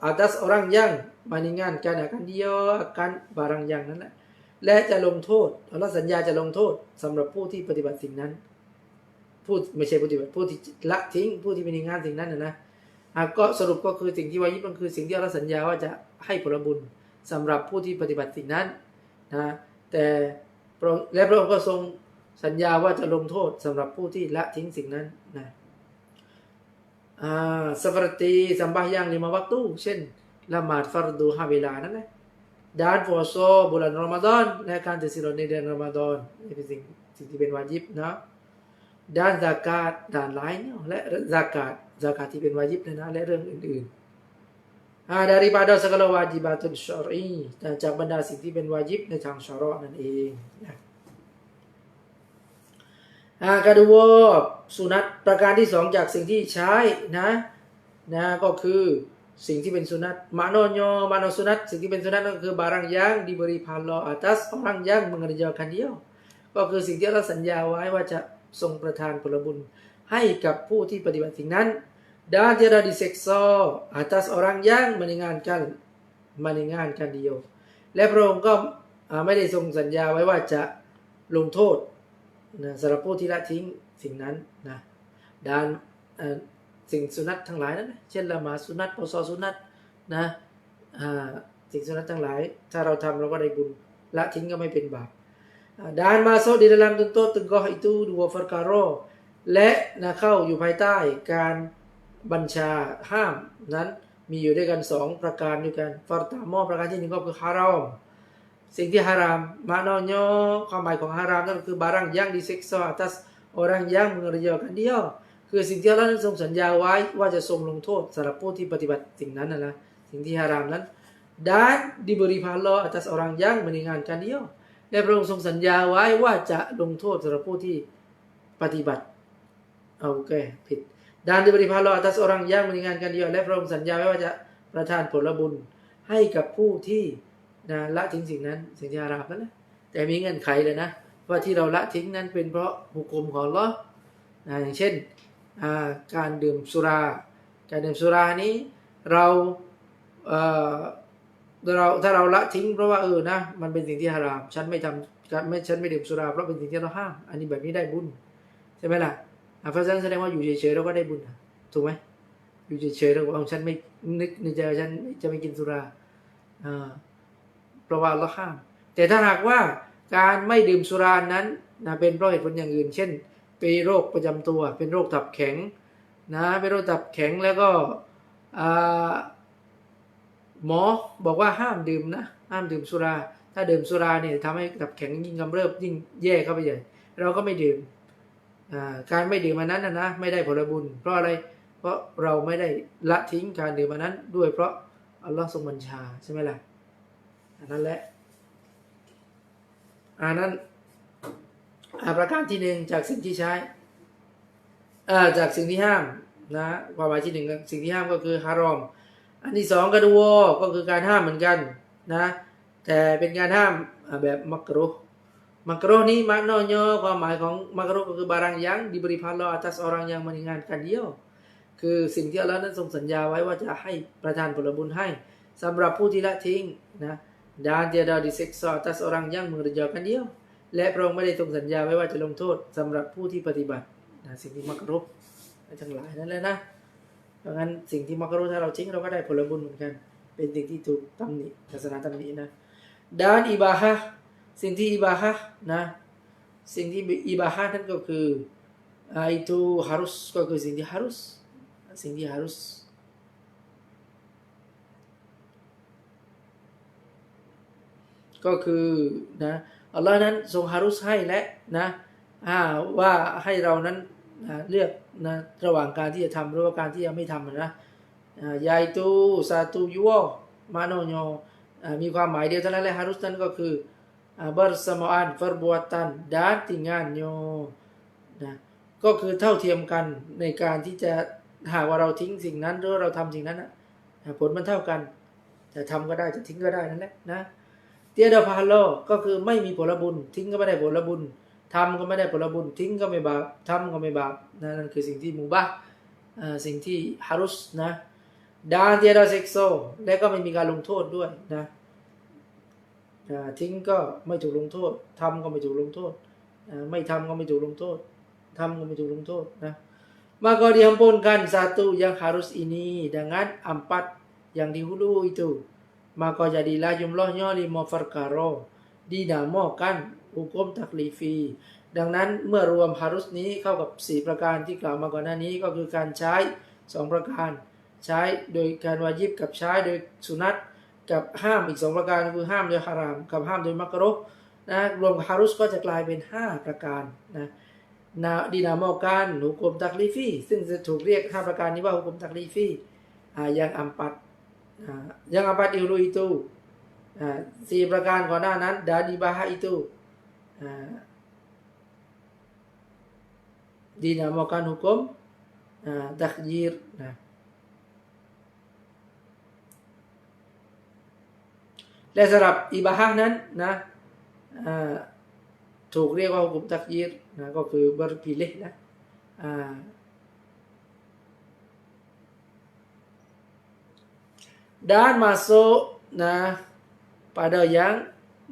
atas orang yang meringankan akan dia akan barang yang นั้นแหละและจะลงโทษอัลลอฮ์สัญญาจะลงโทษสำหรับผู้ที่ปฏิบัติสิ่งนั้นไม่ใช่ปฏิบัติผู้ที่ละทิ้งผู้ที่ไม่ได้งานสิ่งนั้นนะก็สรุปก็คือสิ่งที่วาญิบมันคือสิ่งที่อัลลอฮ์สัญญาว่าจะให้ผลบุญสำหรับผู้ที่ปฏิบัติสิ่งนั้นแต่พระองค์ก็ทรงสัญญาว่าจะลงโทษสำหรับผู้ที่ละทิ้งสิ่งนั้นseperti sembahyang 5 waktu เช่นละหมาดฟัรดู5เวลานั่นแหละdan puasa bulan Ramadan และการถือศีลในเดือนรอมฎอนนี่เป็นสิ่งที่เป็นวาญิบนะdan zakat dan lainnya และ zakat ที่เป็นวาญิบนะและเรื่องอื่นๆdaripada segala wajibatun syar'i จากบรรดาสิ่งที่เป็นวาญิบในทางชะเราะห์นั่นเองkedua สุนัตประการที่2จากสิ่งที่ใช้ก็คือสิ่งที่เป็นสุนัตmaknaสุนัตสิ่งที่เป็นสุนัตก็คือ barang yang diberi pahala atas orang yang mengerjakan dia ก็คือสิ่งที่เราสัญญาไว้ว่าจะทรงประทานผลบุญให้กับผู้ที่ปฏิบัติสิ่งนั้น dan tiada diseksa atas orang yang meringankan dia และพระองค์ก็ไม่ได้ทรงสัญญาไว้ว่าจะลงโทษสำหรับผู้ที่ละทิ้งสิ่งนั้นด้านสิ่งสุนัตทั้งหลายนั้นเช่นละหมาดสุนัต puasaสุนัตสิ่งสุนัตทั้งหลายถ้าเราทำเราก็ได้บุญละทิ้งก็ไม่เป็นบาปdan masuk di dalam tuntut tegoh itu dua perkara และเข้าอยู่ภายใต้การบัญชาห้ามนั้นมีอยู่ด้วยกัน2ประการด้วยกัน pertama ประการที่1ก็คือฮารอมสิ่งที่ฮารามmaknanyaความหมายของฮารามนั่นก็คือ barang yang disiksa atas orang yang mengerjakan dia คือสิ่งที่อัลเลาะห์ทรงสัญญาไว้ว่าจะทรงลงโทษสำหรับผู้ที่ปฏิบัติสิ่งนั้นนะสิ่งที่ฮารามนั้น dan diberi pahala atas orang yang meringankan dia และพระองค์ทรงสัญญาไว้ว่าจะลงโทษสำหรับผู้ที่ปฏิบัติผิด dan diberi pahala atas orang yang meringankan dia และพระองค์สัญญาไว้ว่าจะประทานผลบุญให้กับผู้ที่ละทิ้งสิ่งนั้นสิ่งที่ฮารามนั่นแหละแต่มีเงื่อนไขเลยนะว่าที่เราละทิ้งนั้นเป็นเพราะหุกมของอัลเลาะห์อย่างเช่นการดื่มสุรานี้เราถ้าเราละทิ้งเพราะว่ามันเป็นสิ่งที่ฮารามฉันไม่ดื่มสุราเพราะเป็นสิ่งที่เราห้ามอันนี้แบบนี้ได้บุญใช่ไหมล่ะเพราะฉะนั้นแสดงว่าอยู่เฉยๆเราก็ได้บุญถูกไหมอยู่เฉยๆเราบอกฉันไม่นึกในใจฉันจะไม่กินสุราเพราะว่าอัลเลาะห์ห้ามแต่ถ้าหากว่าการไม่ดื่มสุรานั้นเป็นเพราะเหตุผลอย่างอื่นเช่นเป็นโรคประจำตัวเป็นโรคตับแข็งเป็นโรคตับแข็งแล้วก็หมอบอกว่าห้ามดื่มสุราถ้าดื่มสุราเนี่ยทำให้ตับแข็งยิ่งกำเริบยิ่งแย่เข้าไปใหญ่เราก็ไม่ดื่มการไม่ดื่มมันนั้นไม่ได้ผลบุญเพราะอะไรเพราะเราไม่ได้ละทิ้งการดื่มมันนั้นด้วยเพราะอัลเลาะห์ทรงบัญชาใช่ไหมล่ะนั่นแหละนั้นประการที่1จากสิ่งที่ใช้จากสิ่งที่ห้ามความหมายที่1สิ่งที่ห้ามก็คือฮารอมอันที่2ก็ดูก็คือการห้ามเหมือนกัน นะแต่เป็นการห้ามแบบมักรุh ni maknanya ความหมายของมักรุhก็คือ barang yang diberi pahala atas orang yang meringankan dia คือสิ่งที่อัลเลาะห์นั้นทรงสัญญาไว้ว่าจะให้ประทานผลบุญให้สำหรับผู้ที่ละทิ้งนะ dan tiada disiksa atas orang yang mengerjakan dia และพระองค์ไม่ได้ทรงสัญญาไว้ว่าจะลงโทษสำหรับผู้ที่ปฏิบัตินะสิ่งที่มักรุhทั้งหลายนั่นแหละนะเพราะงั้นสิ่งที่มักรุhถ้าเราทิ้งเราก็ได้ผลบุญเหมือนกันเป็นสิ่งที่ถูกตำหนิศาสนาตำหนินะ dan ibahah สิ่งที่อิบาฮะนะสิ่งที่อิบาฮะนั่นก็คือitu harus ก็คือสิ่งที่ harus สิ่งที่ harus ก็คือนะอัลลอฮ์นั้นทรง harus ให้และนะว่าให้เรานั้นเลือกนะระหว่างการที่จะทำหรือว่าการที่จะไม่ทำนะyaitu satu yuwa maknanya มีความหมายเดียวเท่านั้นแหละ harus นั้นก็คือ bersamaan perbuatan dan tinggalnya นะก็คือเท่าเทียมกันในการที่จะหากว่าเราทิ้งสิ่งนั้นหรือเราทำสิ่งนั้นนะผลมันเท่ากันจะทำก็ได้จะทิ้งก็ได้นั่นแหละนะเตียดาพาโลก็คือไม่มีผลบุญทิ้งก็ไม่ได้ผลบุญทำก็ไม่ได้ผลบุญทิ้งก็ไม่บาปทำก็ไม่บาปนั่นคือสิ่งที่มุบะห์สิ่งที่ฮารุสนะดานเตียดาเซ็กโซและก็ไม่มีการลงโทษด้วยนะทิ้งก็ไม่ถูกลงโทษทำก็ไม่ถูกลงโทษไม่ทำก็ไม่ถูกลงโทษทำก็ไม่ถูกลงโทษนะ maka diampunkan satu yang harus ini dengan 4 yang dihulu itu maka jadilah jumlahnya 5 perkara dinamakan hukum taklifi ดังนั้นเมื่อรวม harus นี้เข้ากับ4ประการที่กล่าวมาก่อนหน้านี้ก็คือการใช้2ประการใช้โดยการวาญิบกับใช้โดยสุนัตกับห้ามอีก2ประการคือห้ามโดยฮารามกับห้ามโดยมักรุฮ์นะรวม harus ก็จะกลายเป็น5ประการนะdinamakan hukum taklifi ซึ่งจะถูกเรียก5ประการนี้ว่า hukum taklifi yang 4 yang 4 dulu itu 4ประการก่อนหน้านั้น dan ibahah itu dinamakan hukum takjir นะและสำหรับอิบาฮะห์นั้นนะถูกเรียกว่าหุกุมตักยีรนะก็คือ berpilih นะdan masuk nah pada yang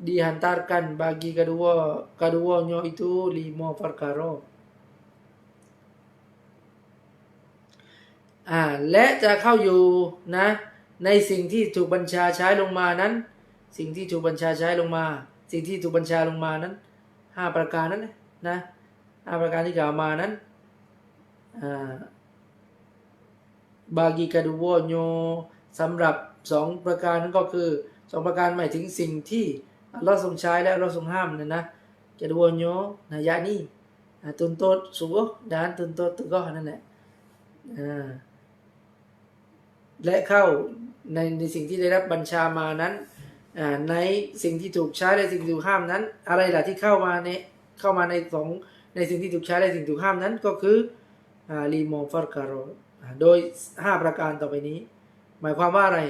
dihantarkan bagi keduanya itu 5 perkara และจะเข้าอยู่นะในสิ่งที่ถูกบัญชาใช้ลงมานั้นสิ่งที่ถูกบัญชาใช้ลงมาสิ่งที่ถูกบัญชาลงมานั้น5ประการนั้นนะ5ประการที่กล่าวมานั้นbagi keduanya สำหรับ2ประการนั้นก็คือ2ประการหมายถึงสิ่งที่อัลเลาะห์ทรงใช้และอัลเลาะห์ทรงห้ามนะ keduanya นะyakni tuntut subuh dan tuntut tegah นั่นแหละและเข้าในสิ่งที่ได้รับบัญชามานั้นในสิ่งที่ถูกใช้และสิ่งที่ถูกห้ามนั้นอะไรล่ะที่เข้ามาในในสิ่งที่ถูกใช้และสิ่งที่ถูกห้ามนั้นก็คือลีโมฟัรคาโรโดย5ประการต่อไปนี้หมายความว่าอะไร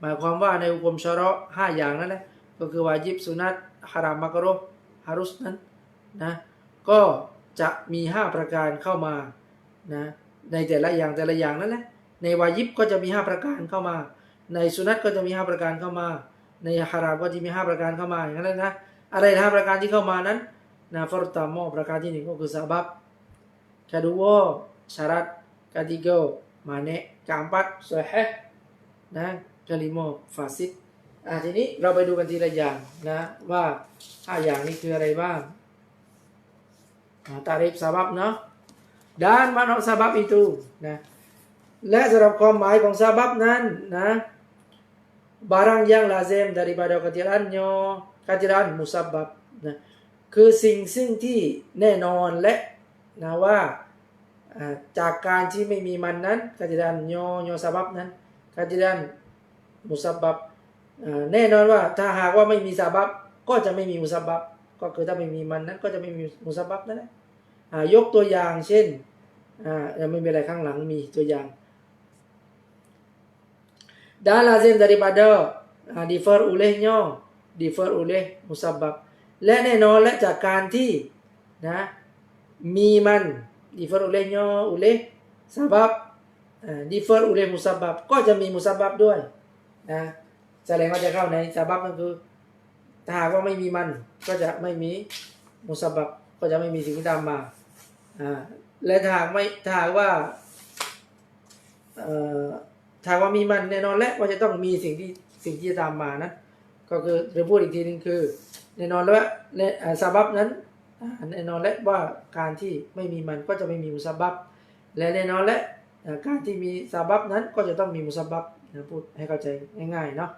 หมายความว่าในอุกมชะเราะห์5อย่างนั้นแหละก็คือวาญิบสุนัตฮารามมักรุฮ์ฮารุสนั้นนะก็จะมี5ประการเข้ามานะในแต่ละอย่างนั่นแหละในวาญิบก็จะมี5ประการเข้ามาในสุนัตก็จะมี5ประการเข้ามาในฮารามก็จะมี5ประการเข้ามาอย่างนั้นนะอะไร5ประการที่เข้ามานั้นนะpertamaประการที่1ก็คือsebab kedua syarat ketiga mane keempat sahih นะkelima fasid ทีนี้เราไปดูกันทีละอย่างนะว่า5อย่างนี้คืออะไรบ้างtarif sebab เนาะ dan makna sebab itu นะและสำหรับความหมายของsebabนั้นนะbarang yang lazim daripada ketiadaan musabbab นะคือสิ่งซึ่งที่แน่นอนและนะว่าจากการที่ไม่มีมันนั้น ketiadaan sabab นั้น ketiadaan musabbab แน่นอนว่าถ้าหากว่าไม่มีซาบับก็จะไม่มีมุซับบับก็คือถ้าไม่มีมันนั้นก็จะไม่มีมุซับบับนั่นแหละยกตัวอย่างเช่นยังไม่มีอะไรข้างหลังมีตัวอย่างdan lazim daripada defer olehnya defer oleh musababและแน่นอนและจากการที่นะมีมัน defer olehnya oleh sabab defer oleh musabab ก็จะมีมุซับบับด้วยนะแสดงว่าจะเข้าในซาบับก็คือถ้าหากว่าไม่มีมันก็จะไม่มีมุซับบับก็จะไม่มีสิ่งที่ตามมาและถ้าหากว่าถ้าว่ามีมันแน่นอนและว่าจะต้องมีสิ่งที่จะตามมานะก็คือเราพูดอีกทีนึงคือแน่นอนแล้วซาบับนั้นแน่นอนและว่าการที่ไม่มีมันก็จะไม่มีมุซับบับและแน่นอนและการที่มีซาบับนั้นก็จะต้องมีมุซับบับนะพูดให้เข้าใจง่ายๆเนาะ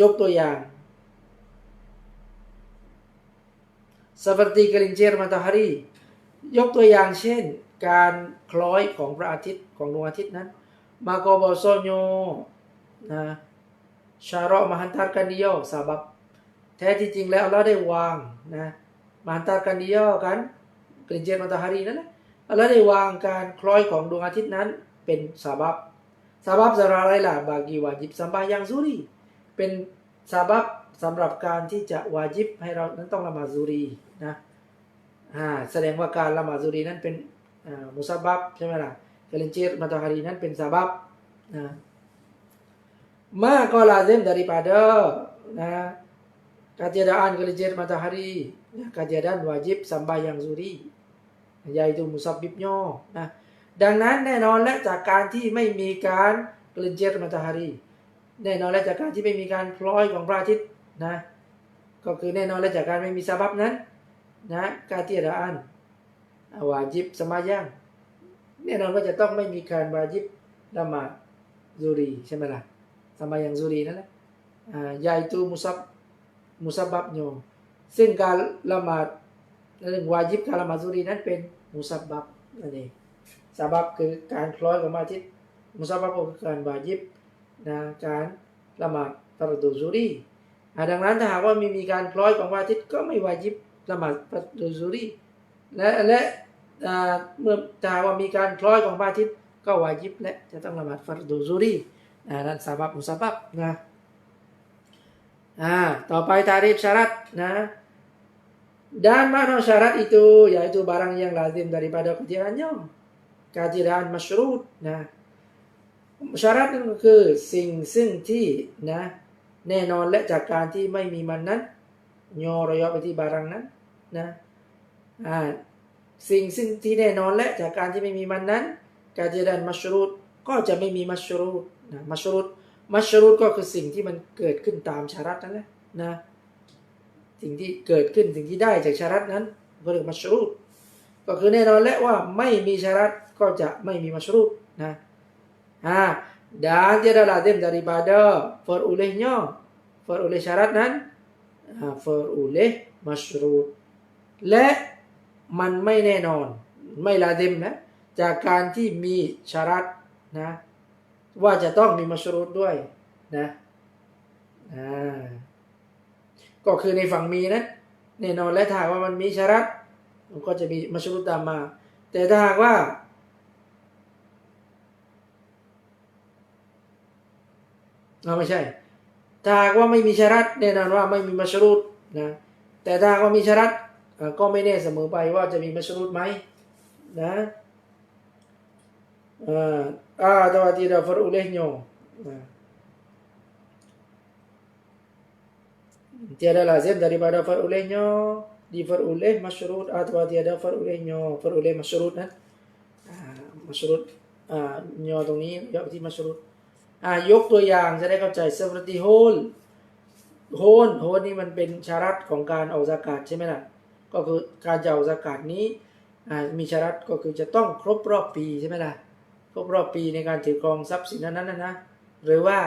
ยกตัวอย่าง seperti gelincir matahari ยกตัวอย่างเช่นการคล้อยของพระอาทิตย์ของดวงอาทิตย์นั้นมาโกบอโซโยนะชาระมหันตากันดิโยซาบับแท้ที่จริงแล้วเราได้วางนะมหันตากันดิโยกันgelincir matahari นั้นนะเราได้วางการคล้อยของดวงอาทิตย์นั้นเป็นซาบับซาบับสำหรับอะไรล่ะบากีวาจิบซัมบายังซูรีเป็นซาบับสำหรับการที่จะวาจิบให้เรานั้นต้องละหมาดซูรีนะแสดงว่าการละหมาดซูรีนั้นเป็นมุซับบับใช่ไหมล่ะgelincir matahariนั้นเป็นซาบับmaka lazim daripada ketiadaan gelincir matahari ketiadaan wajib sembahyang zuhri yaitu musabbibnyaดังนั้นแน่นอนและจากการที่ไม่มีการgelincir matahari แน่นอนและจากการที่ไม่มีการคล้อยของพระอาทิตย์นะก็คือแน่นอนและจากการไม่มีซาบับนั้นนะketiadaan wajib sembahyang แน่นอนว่าจะต้องไม่มีการวาจิบละหมาดซูรีใช่ไหมล่ะsembahyang zuhri นั่นแหละyaitu musabbabnya ซึ่งการละหมาดเรื่องวาจิบการละหมาดซูรีนั้นเป็นมุซับบับนั่นเองซาบับคือการคล้อยของพระอาทิตย์มุซับบับก็คือการวาจิบนะการละหมาดฟารดูซูรีดังนั้นถ้าหากว่ามีการคล้อยของพระอาทิตย์ก็ไม่วาจิบละหมาดฟารดูซูรีและเมื่อถ้าว่ามีการคล้อยของพระอาทิตย์ก็วาจิบและจะต้องละหมาดฟารดูซูรีนั่นซาบับมุซับบับนะต่อไปทาริฟsyaratนะdan makna syarat itu yaitu barang yang lazim daripada ketidakannya ketidakan masyrutนะsyarat นั่นก็คือสิ่งซึ่งที่นะแน่นอนและจากการที่ไม่มีมันนั้นยอระยะไปที่บารางนั้นนะสิ่งซึ่งที่แน่นอนและจากการที่ไม่มีมันนั้นketidakan masyrutก็จะไม่มีมัชรูตนะมัชรูตก็คือสิ่งที่มันเกิดขึ้นตามชารัตนั่นแหละนะสิ่งที่เกิดขึ้นสิ่งที่ได้จากชารัตนั้นก็เรียกมัชรูตก็คือแน่นอนและว่าไม่มีชารัตก็จะไม่มีมัชรูตนะdan tiada lazim daripada perolehnya peroleh syaratนั้นperoleh masyrut และมันไม่แน่นอนไม่ลาซิมนะจากการที่มีชารัตนะว่าจะต้องมีมัชรูตด้วยนะก็คือในฝั่งมีนะแน่นอนและถ้าว่ามันมีชารัตมันก็จะมีมัชรูตตามมาแต่ถ้าหากว่าไม่ใช่ถ้าหากว่าไม่มีชารัตแน่นอนว่าไม่มีมัชรูตนะแต่ถ้าหากว่ามีชารัตก็ไม่แน่เสมอไปว่าจะมีมัชรูตไหมนะatau tidak perolehnya tiada lazim daripada perolehnya diperoleh masyrut atau tiada perolehnya peroleh masyrutนะmasyrut ยอตรงนี้ยอที่ masyrut ยกตัวอย่างจะได้เข้าใจ seperti hol นี่มันเป็นชารัตของการออกซะกาตใช่ไหมล่ะก็คือการจะออกซะกาตนี้มีชารัตก็คือจะต้องครบรอบปีใช่ไหมล่ะครบรอบปีในการถือครองทรัพย์สินนั้นนะหรือว่า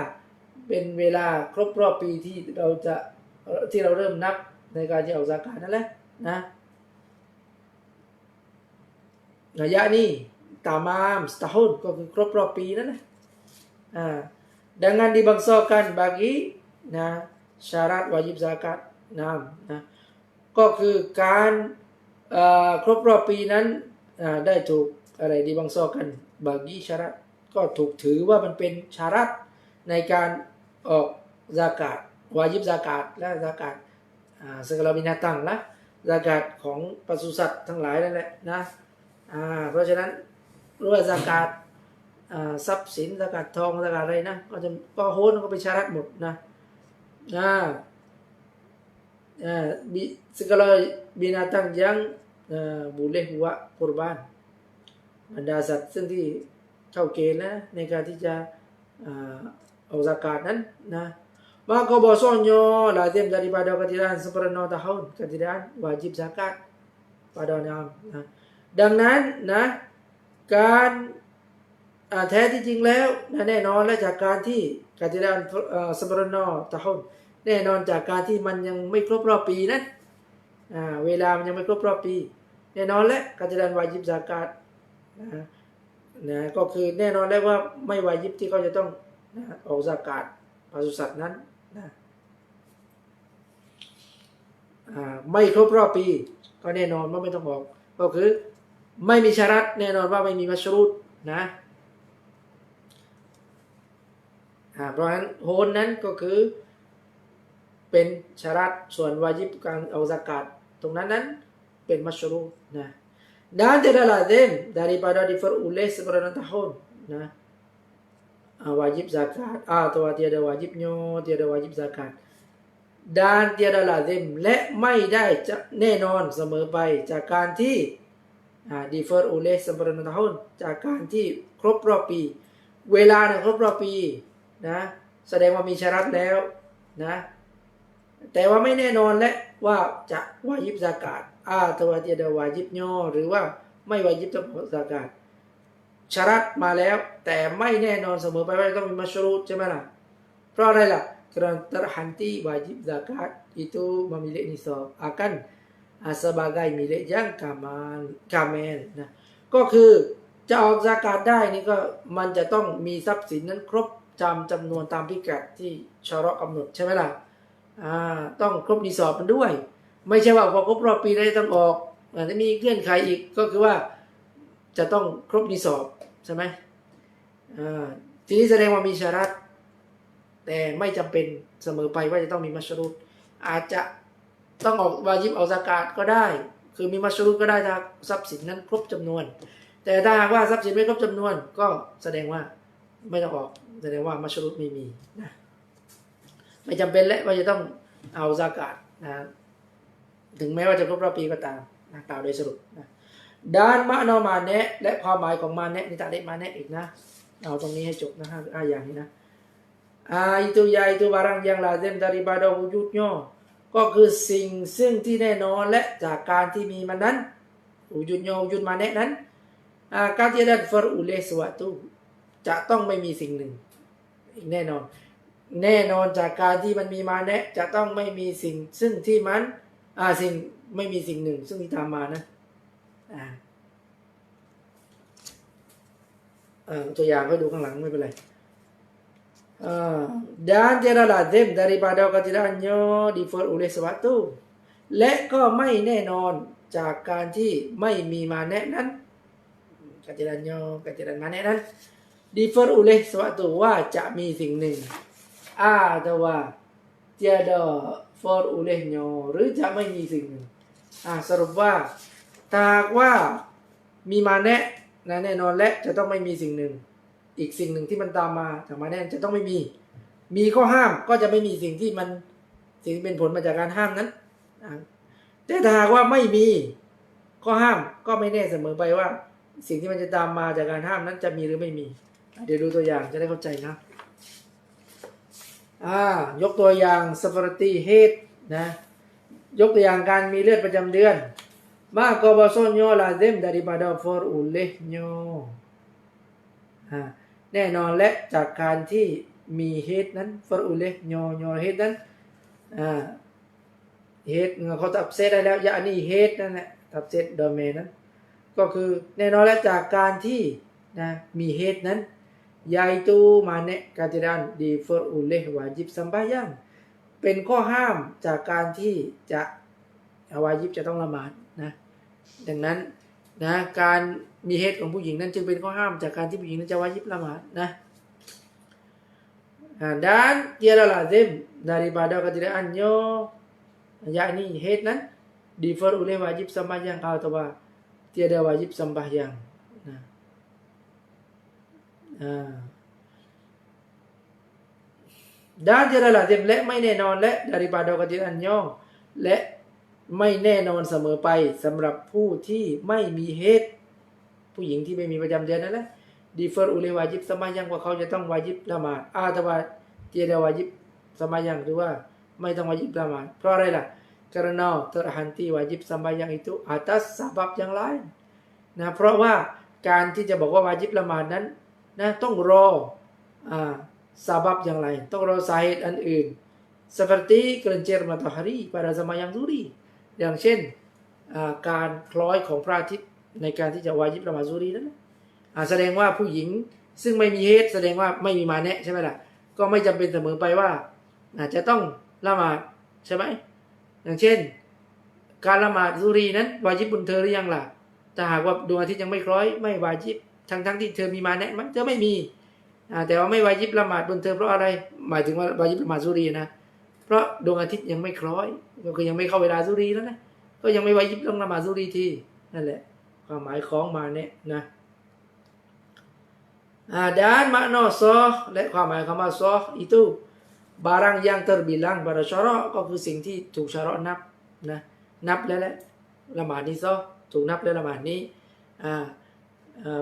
เป็นเวลาครบรอบปีที่เราเริ่มนับในการจะออกซะกาตนั่นแหละนะระยะนี้ตามามsetahunก็คือครบรอบปีนั่นนะdengan dibangsakan bagiนะsyarat wajib zakatนะก็คือการครบรอบปีนั้นได้ถูกอะไรdibangsakan bagi syarat ก็ถูกถือว่ามันเป็นชารัตในการ ออกซากาตวาญิบซากาตและซากาตsegala binatang ละซากาตของปศุสัตว์ทั้งหลายนั่นแหละนะเพราะฉะนั้นรู้ว่าซากาตทรัพย์สินซากาตทองซากาตอะไรนะก็โฮนก็ไปชารัตหมดนะsegala binatang yang boleh buat kurban บรรดาสัตว์ซึ่งที่เข้าเกณฑ์นะในการที่จะเอาซากาตนั้นนะmaka bahasanya lazim daripada ketiadaan sempurna tahun ketiadaan wajib zakat pada orangนะดังนั้นนะการแท้ที่จริงแล้วนะแน่นอนและจากการที่กติดานสมรนตะฮุนแน่นอนจากการที่มันยังไม่ครบรอบปีนั้นเวลามันยังไม่ครบรอบปีแน่นอนและกติดานวาญิบซากาตนะก็คือแน่นอนแล้วว่าไม่วาญิบที่เขาจะต้องออกซากาตปศุสัตว์นั้นนะไม่ครบรอบปีก็แน่นอนว่าไม่ต้องออกก็คือไม่มีชารัตแน่นอนว่าไม่มีมัชรูตนะเพราะฉะนั้นโฮนนั้นก็คือเป็นชารัตส่วนวาญิบการเอาซากาตตรงนั้นเป็นมัชรูตนะ dan tidak lazim daripada diperoleh sepanjang tahunนะwajib zakat atau tiada wajibnya tiada wajib zakat dan tiada lazim และไม่ได้จะแน่นอนเสมอไปจากการที่diperoleh sepanjang tahun จากการที่ครบรอบปีเวลาครบรอบปีนะแสดงว่ามีชารัตแล้วนะแต่ว่าไม่แน่นอนและว่าจะวาญิบซากาตตัวที่จะวาญิบย่อหรือว่าไม่วาญิบต้องซากาตชารัตมาแล้วแต่ไม่แน่นอนเสมอไปว่าต้องมีมัชรูตใช่ไหมล่ะเพราะอะไรล่ะkarena terhenti wajib zakat itu memilih nisab akan sebagai milik yang kamel นะก็คือจะออกซากาตได้นี่ก็มันจะต้องมีทรัพย์สินนั้นครบจำนวนตามพิกัดที่ชะเราะห์กำหนดใช่ไหมล่ะต้องครบนิสอบมันด้วยไม่ใช่ว่าพอครบรอบปีแล้วต้องออกจะมีเงื่อนไขอีกก็คือว่าจะต้องครบนิสอบใช่ไหมทีนี้แสดงว่ามีชารัตแต่ไม่จำเป็นเสมอไปว่าจะต้องมีมัชรูตอาจจะต้องออกวาญิบเอาซากาตก็ได้คือมีมัชรูตก็ได้ถ้าทรัพย์สินนั้นครบจำนวนแต่ถ้าหากว่าทรัพย์สินไม่ครบจำนวนก็แสดงว่าไม่ต้องออกแสดงว่ามัชรูตไม่มีนะไม่จำเป็นและว่าจะต้องเอาซากาตนะถึงแม้ว่าจะครบรอบปีก็ตามนะกล่าวโดยสรุปนะด้านมะนอมาเนะและความหมายของมาเนะนี่ตาเดมาเนะอีกนะเอาตรงนี้ให้จบนะอย่างนี้นะitu yaitu barang yang lazim daripada wujudnya ก็คือสิ่งซึ่งที่แน่นอนและจากการที่มีมันนั้นวujudมาเนะนั้นการที่ได้far'uleh suatu จะต้องไม่มีสิ่งหนึ่งแน่นอนจากการที่มันมีมาเนะจะต้องไม่มีสิ่งซึ่งที่มันสิ่งไม่มีสิ่งหนึ่งซึ่งที่ตามมานะตัวอย่างก็ดูข้างหลังไม่เป็นไรdan tiada lazim daripada ketidakannya diperoleh suatu และก็ไม่แน่นอนจากการที่ไม่มีมาเนะนั้นketidakanมาเนะนั้นdiperoleh suatu ว่าจะมีสิ่งหนึ่งatau tiada perolehnya หรือจะไม่มีสิ่งหนึ่งสรุปว่าถ้าว่ามีมาเนะแน่นอนและจะต้องไม่มีสิ่งหนึ่งอีกสิ่งหนึ่งที่มันตามมาจากมาเนะจะต้องไม่มีข้อห้ามก็จะไม่มีสิ่งที่เป็นผลมาจากการห้ามนั้นแต่ถ้าหากว่าไม่มีข้อห้ามก็ไม่แน่เสมอไปว่าสิ่งที่มันจะตามมาจากการห้ามนั้นจะมีหรือไม่มีเดี๋ยวดูตัวอย่างจะได้เข้าใจนะยกตัวอย่างseperti haid นะยกตัวอย่างการมีเลือดประจำเดือนmaka bahasanya lazim daripada far'ulehnya แน่นอนและจากการที่มีเฮดนั้นfar'ulehnyaเฮดนั้นเฮดเขาตับเซตได้แล้วนี่เฮดนั่นแหละตับเซตโดเมนนั้นก็คือแน่นอนและจากการที่มีเฮดนั้นyaitu manek ketidakan diperoleh wajib sembahyang เป็นข้อห้ามจากการที่จะวาญิบจะต้องละหมาดนะดังนั้นนะการมีเฮดของผู้หญิงนั้นจึงเป็นข้อห้ามจากการที่ผู้หญิงนั้นจะวาญิบละหมาดนะ Dan tiada lazim daripada ketidakannya, yakni haid nan differ oleh wajib sembahyang atau tiada wajib sembahyang. Nah, dan tiada lazim และไม่แน่นอนและ daripada ketidakannya และไม่แน่นอนเสมอไปสำหรับผู้ที่ไม่มีเหตุผู้หญิงที่ไม่มีประจำเดือนนั่นแหละ differ oleh wajib sembahyang ว่าเขาจะต้องวาญิบละหมาดแต่ว่า tiada wajib sembahyang หรือว่าไม่ต้องวาญิบละหมาดเพราะอะไรล่ะ karena terhenti wajib sembahyang itu atas sebab yang lain นะเพราะว่าการที่จะบอกว่าวาญิบละหมาดนั้นนะต้องรอsebab yang lain ต้องรอสาเหตุอันอื่น seperti gelincir matahari pada sembahyang zuhri อย่างเช่นการคล้อยของพระอาทิตย์ในการที่จะวาญิบละหมาดซุฮรีนั้นแสดงว่าผู้หญิงซึ่งไม่มีเหตุแสดงว่าไม่มีมานะใช่ไหมล่ะก็ไม่จำเป็นเสมอไปว่าจะต้องละหมาดใช่ไหมอย่างเช่นการละหมาดซุฮรีนั้นวาญิบบนเธอหรือยังล่ะถ้าหากว่าดวงอาทิตย์ยังไม่คล้อยไม่วาญิบทั้งที่เธอมีมานะมั้ยเธอไม่มีแต่ว่าไม่วาญิบละหมาดบนเธอเพราะอะไรหมายถึงว่าวาญิบละหมาดซุฮรีนะเพราะดวงอาทิตย์ยังไม่คล้อยก็คือยังไม่เข้าเวลาซุฮรีแล้วนะก็ยังไม่วาญิบต้องละหมาดซุฮรีทีนั่นแหละความหมายของมานะนะdan makna sah และความหมายคำว่า sah itu barang yang terbilang pada syarak ก็คือสิ่งที่ถูกชาระนับนะนับแล้วแหละละหมาดนี้ sah ถูกนับแล้วละหมาดนี้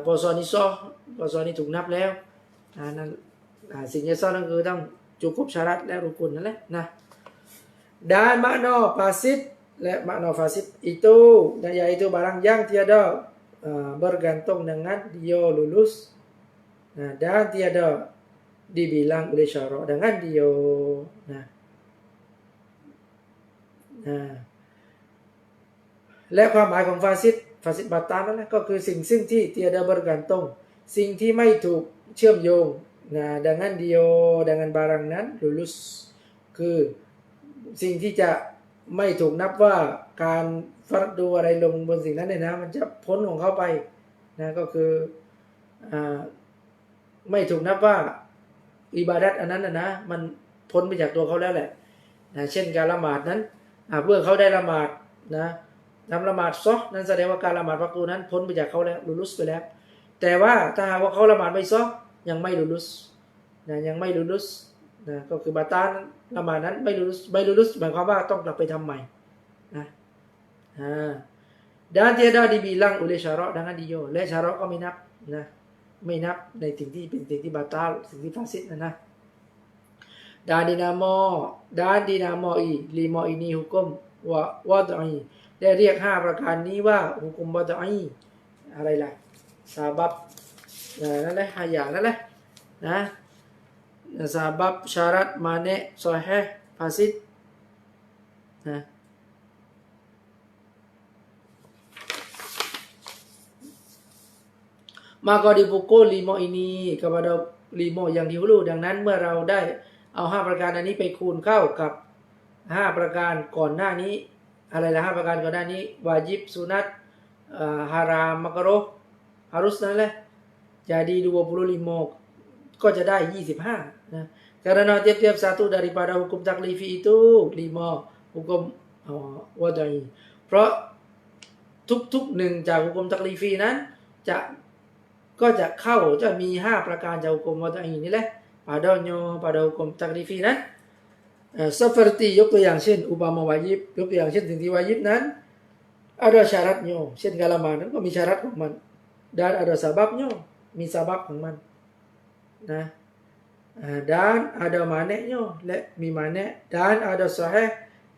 ปศนี้ sah ปศนี้ถูกนับแล้วนั่นสิ่งที่ sah นั่นคือต้องcukup syarat และรุกุนนั่นแหละนะ dan makna fasid และ makna fasid itu yaitu barang yang tiada bergantung dengan dia lulus dan tiada dibilang oleh syarak dengan diaและความหมายของฟาซิดบัตตานั่นแหละก็คือสิ่งซึ่งที่ tiada bergantung สิ่งที่ไม่ถูกเชื่อมโยงdengan dia dengan barang นั้น lulus คือสิ่งที่จะไม่ถูกนับว่าการฟัรดูอะไรลงบนสิ่งนั้นเนี่ยนะมันจะพ้นของเขาไปนะก็คือไม่ถูกนับว่าอิบาดัตอันนั้นนะมันพ้นไปจากตัวเขาแล้วแหละเช่นการละหมาดนั้นเมื่อเขาได้ละหมาดนะทำละหมาดซอนั้นแสดงว่าการละหมาดฟักรูนั้นพ้นไปจากเขาแล้วลุลุสไปแล้วแต่ว่าถ้าหากว่าเขาละหมาดไม่ซอยังไม่ลุลุสยังไม่ลุลุสก็คือบาตานละหมาดนั้นไม่ลุลุสหมายความว่าต้องกลับไปทำใหม่dan tiada dibilang oleh syarak dengan dia และสyarakก็ไม่นับนะไม่นับในสิ่งที่เป็นสิ่งที่บาตาลสิ่งที่ฟาซิดนะdan dinamoi lima ini hukum wad'i ได้เรียก5ประการนี้ว่าหุกุมวะดอีอะไรล่ะซาบับนั่นแหละ5อย่างนั่นแหละนะซาบับสyarat มานะซอฮีห์ฟาซิดนะmaka dipukul 5 ini kepada 5 yang dahulu ดังนั้นเมื่อเราได้เอา5ประการอันนี้ไปคูณเข้ากับ5ประการก่อนหน้านี้อะไรล่ะ5ประการก่อนหน้านี้วาญิบสุนัตฮารามมักรุฮ์ฮารุสนั่นแหละjadi 25ก็จะได้25นะkarena tiap-tiap satu daripada hukum taklifi itu 5 hukum wad'i เพราะทุกๆหนึ่งจากhukum taklifi นั้นก็จะเข้าจะมี5ประการจากhukum wad'i นี่แหละpada hukum taklifi นั้นseperti ยกตัวอย่างเช่นอุปมาวาญิบยกตัวอย่างเช่นสิ่งที่วาญิบนั้นada syaratnya เช่นการละหมาดนั้นก็มีsyaratของมัน dan ada sababnya มีซาบับของมันนะdan ada maneknya และมีมานะ dan ada sahih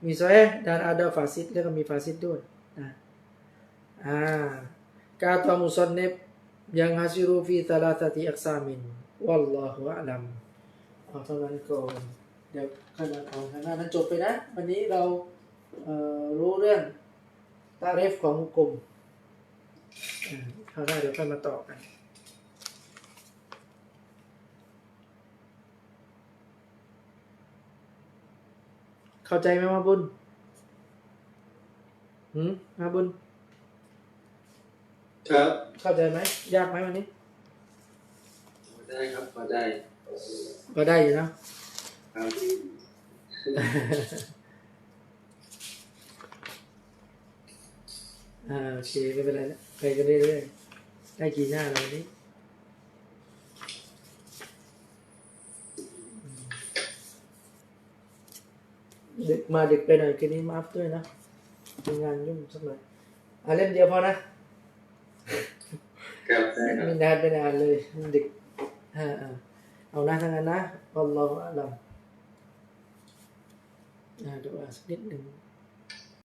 มี sahih dan ada fasid และก็มีฟาซิดด้วยkata musannif yang hasiru fi thalathati aqsamin wallahu a'lam เท่านั้นก่อนเดี๋ยวขณะของทางนั้นจบไปนะวันนี้เรารู้เรื่องตารีฟของหุกุมคราวหน้าเดี๋ยวค่อยมาต่อกันเข้าใจไหมมาบุญมาบุญครับเข้าใจไหมยากไหมวันนี้ได้ครับพอได้ ก็ได้อยู่เนาะ ครับ โอเคไม่เป็นไรนะไปกันเรื่อยๆได้กี่หน้าแล้ววันนี้ดึกมาดึกไปหน่อยคืนนี้มาอัพด้วยนะมีงานยุ่งสักหน่อยเล่มเดียวพอนะครับ ได้ครับ มีนานไปนานเลยมันดึกเอาหน้าทั้งนั้นนะอัลลอฮฺอัลลัมดูอ่ะสักนิดหนึ่ง